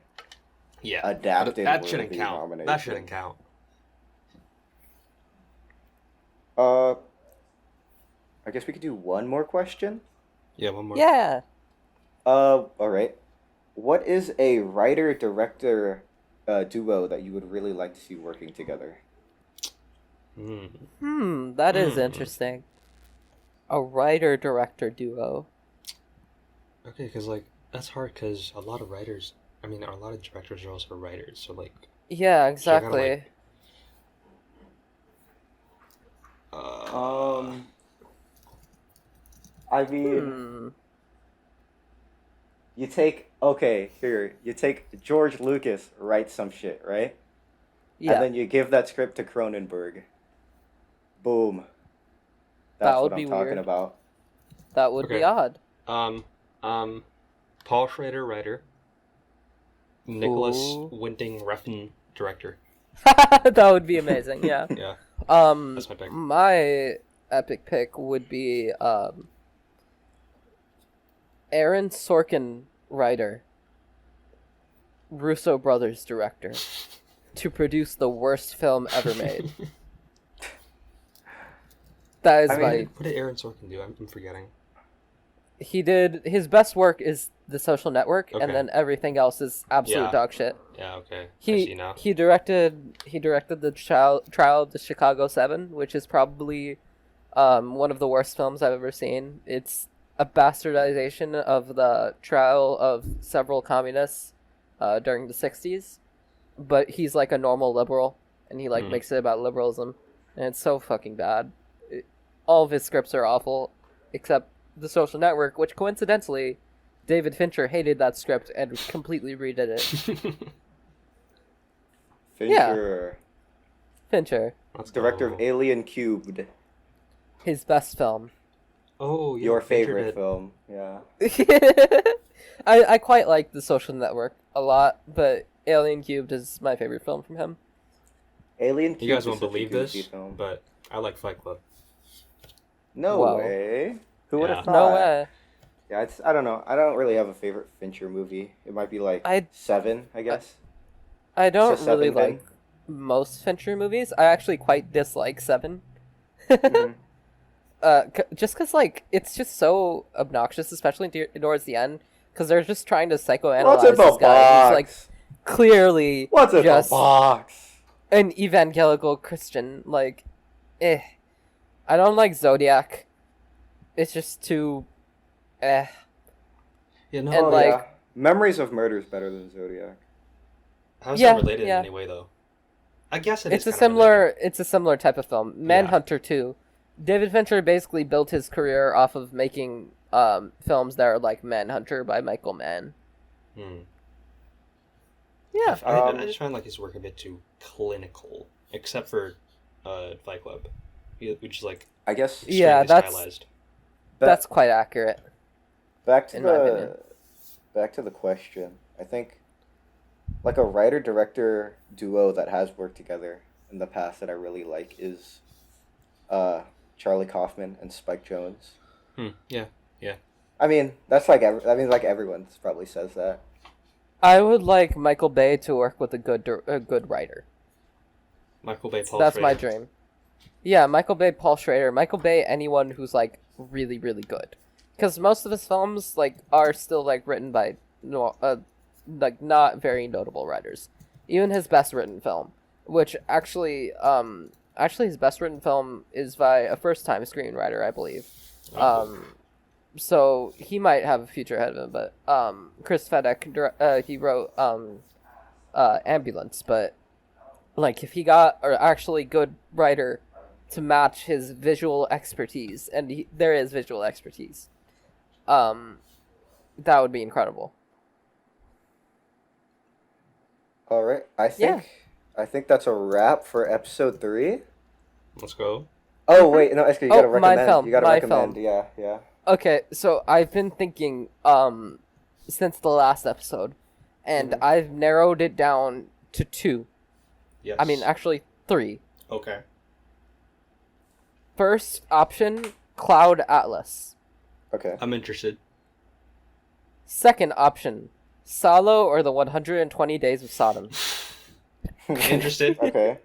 Yeah, adapted. that shouldn't worthy count. nomination. That shouldn't count. I guess we could do one more question. Yeah, one more. Yeah. All right. What is a writer-director duo that you would really like to see working together? That is interesting. A writer-director duo. Okay, because like that's hard because a lot of writers. I mean, a lot of directors are also writers. So like, Yeah, So you're kinda exactly. like, I mean, you take George Lucas writes some shit, right? Yeah. And then you give that script to Cronenberg. Boom. That's That would what be I'm talking weird. about. That would be Okay. odd. Paul Schrader, writer. Nicholas Ooh. Winding Refn, director. That would be amazing, yeah. Yeah, that's my pick. My epic pick would be Aaron Sorkin, writer, Russo brothers director, to produce the worst film ever made. That is I mean, my. What did Aaron Sorkin do? I'm forgetting. He did his best work is The Social Network, Okay. and then everything else is absolute Yeah. dog shit. Yeah, okay. I see He now. he directed the Trial of the Chicago 7, which is probably one of the worst films I've ever seen. It's a bastardization of the trial of several communists during the 60s, but he's like a normal liberal, and he like makes it about liberalism, and it's so fucking bad. All of his scripts are awful, except The Social Network, which coincidentally, David Fincher hated that script and completely redid it. Fincher, Fincher. Let's director go. of Alien Cubed. his best film. Oh, yeah, Your featured favorite it. film? Yeah. I quite like The Social Network a lot, but Alien Cubed is my favorite film from him. Alien You Cube guys is won't such a believe goofy this, film. but I like Fight Club. No Whoa. way. Who would have Yeah. thought? No way. Yeah, I don't know. I don't really have a favorite Fincher movie. It might be like I 7, I guess. I don't So really 7 then? like most Fincher movies. I actually quite dislike Seven. Mhm. Just because like it's just so obnoxious, especially towards the end, because they're just trying to psychoanalyze What's in the this guy who's like box? clearly What's in the just box? an evangelical Christian. Like, I don't like Zodiac. It's just too, eh. You know, And, Oh like- yeah. Memories of Murder is better than Zodiac. how's Yeah, that related yeah. in any way, though? I guess It's a kinda similar. It's a similar type of film. Manhunter too. David Fincher basically built his career off of making films that are like Manhunter by Michael Mann. related. Yeah. I just find like his work a bit too clinical, except for Fight Club, which is like I guess Yeah, extremely that's- stylized. That's quite accurate. back to in my opinion. the question. I think like a writer director duo that has worked together in the past that I really like is Charlie Kaufman and Spike Jonze. Yeah. I mean, that's like like everyone probably says that. I would like Michael Bay to work with a good writer. Michael Bay, Paul That's my Schrader. dream. Yeah, Michael Bay, Paul Schrader, Michael Bay, anyone who's like really, really good. Because most of his films like are still like written by like not very notable writers. Even his best written film, which actually his best written film is by a first time screenwriter, I believe. So he might have a future ahead of him, but Chris Fedek, he wrote Ambulance, but like if he got an actually good writer to match his visual expertise, and there is visual expertise, that would be incredible. All right, I think that's a wrap for episode 3. Let's go. Oh wait, no, Esker, you Oh, gotta my recommend. film, You gotta my recommend. film. Yeah. Okay, so I've been thinking since the last episode, and Mhm. I've narrowed it down to 2. Yes. I mean, actually 3. Okay. First option, Cloud Atlas. Okay. I'm interested. Second option, Salo or the 120 Days of Sodom. Interested. Okay.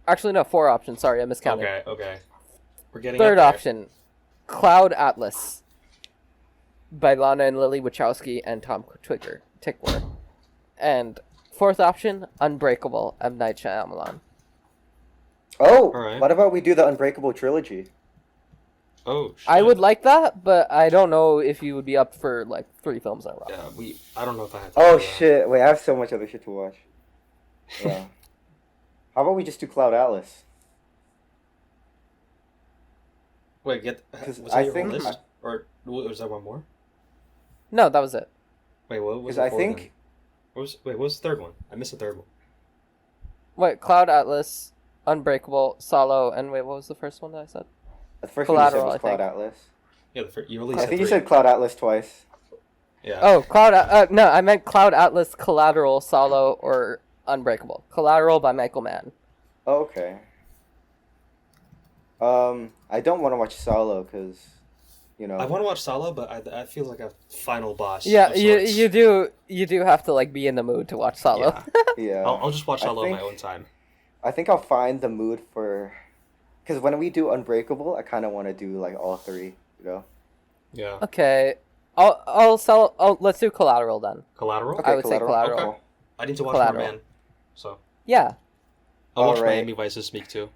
Actually no, 4 options. Sorry, I miscounted. Okay. We're getting Third up there. option, Cloud Atlas by Lana and Lily Wachowski and Tom Tickwer. And fourth option, Unbreakable, M. Night Shyamalan. Oh, Alright. what about we do the Unbreakable trilogy? Oh, shit. I would like that, but I don't know if you would be up for like 3 films in a row. Yeah, I don't know if I have time Oh for that. shit! Wait, I have so much other shit to watch. Yeah. How about we just do Cloud Atlas? Wait, 'Cause was I that your think- list? Or was that one more? No, that was it. Wait, what was Because the I fourth think one? What was the third one? I missed the third one. Wait, Cloud Atlas, Unbreakable, Salo, and wait, what was the first one that I said? the first one you said Collateral, was I Cloud think. Atlas. Yeah, you released I think you three. said Cloud Atlas twice. Yeah. Oh, no, I meant Cloud Atlas, Collateral, Salo, or Unbreakable. Collateral by Michael Mann. Oh, okay. I don't want to watch Solo because, you know. I want to watch Salo, but I feel like a final boss. Yeah, of you sorts. you do have to like be in the mood to watch Salo. Yeah. Yeah. I'll just watch I Salo on my think- own time. I think I'll find the mood for, because when we do Unbreakable, I kind of want to do like all 3. You know. Yeah. Okay, let's do Collateral then. Collateral? I would say Collateral. Okay. I need to watch Collateral. more Man. So Yeah, I'll watch Alright. Miami Vice this week too.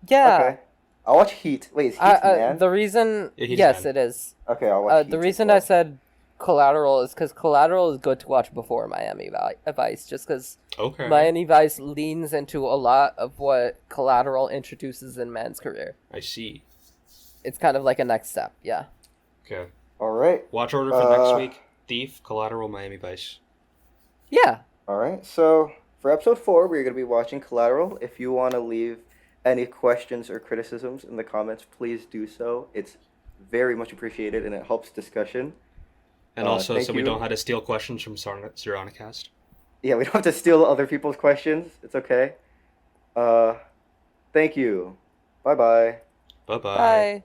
yeah. Okay. I'll watch Heat. Wait, is Heat man? The reason, Yeah, he's yes, Man. it is. Okay, I'll watch Heat. The as reason well. I said Collateral is because Collateral is good to watch before Miami Vice, just because Okay. Miami Vice leans into a lot of what Collateral introduces in Man's career. I see. It's kind of like a next step, yeah. Okay. All right. Watch order for next week: Thief, Collateral, Miami Vice. Yeah. All right. So for episode 4, we're gonna be watching Collateral. If you want to leave any questions or criticisms in the comments, please do so. It's very much appreciated and it helps discussion. And also, thank so we you. don't have to steal questions from Saronicast. Yeah, we don't have to steal other people's questions. It's okay. Thank you. Bye bye. Bye-bye. Bye.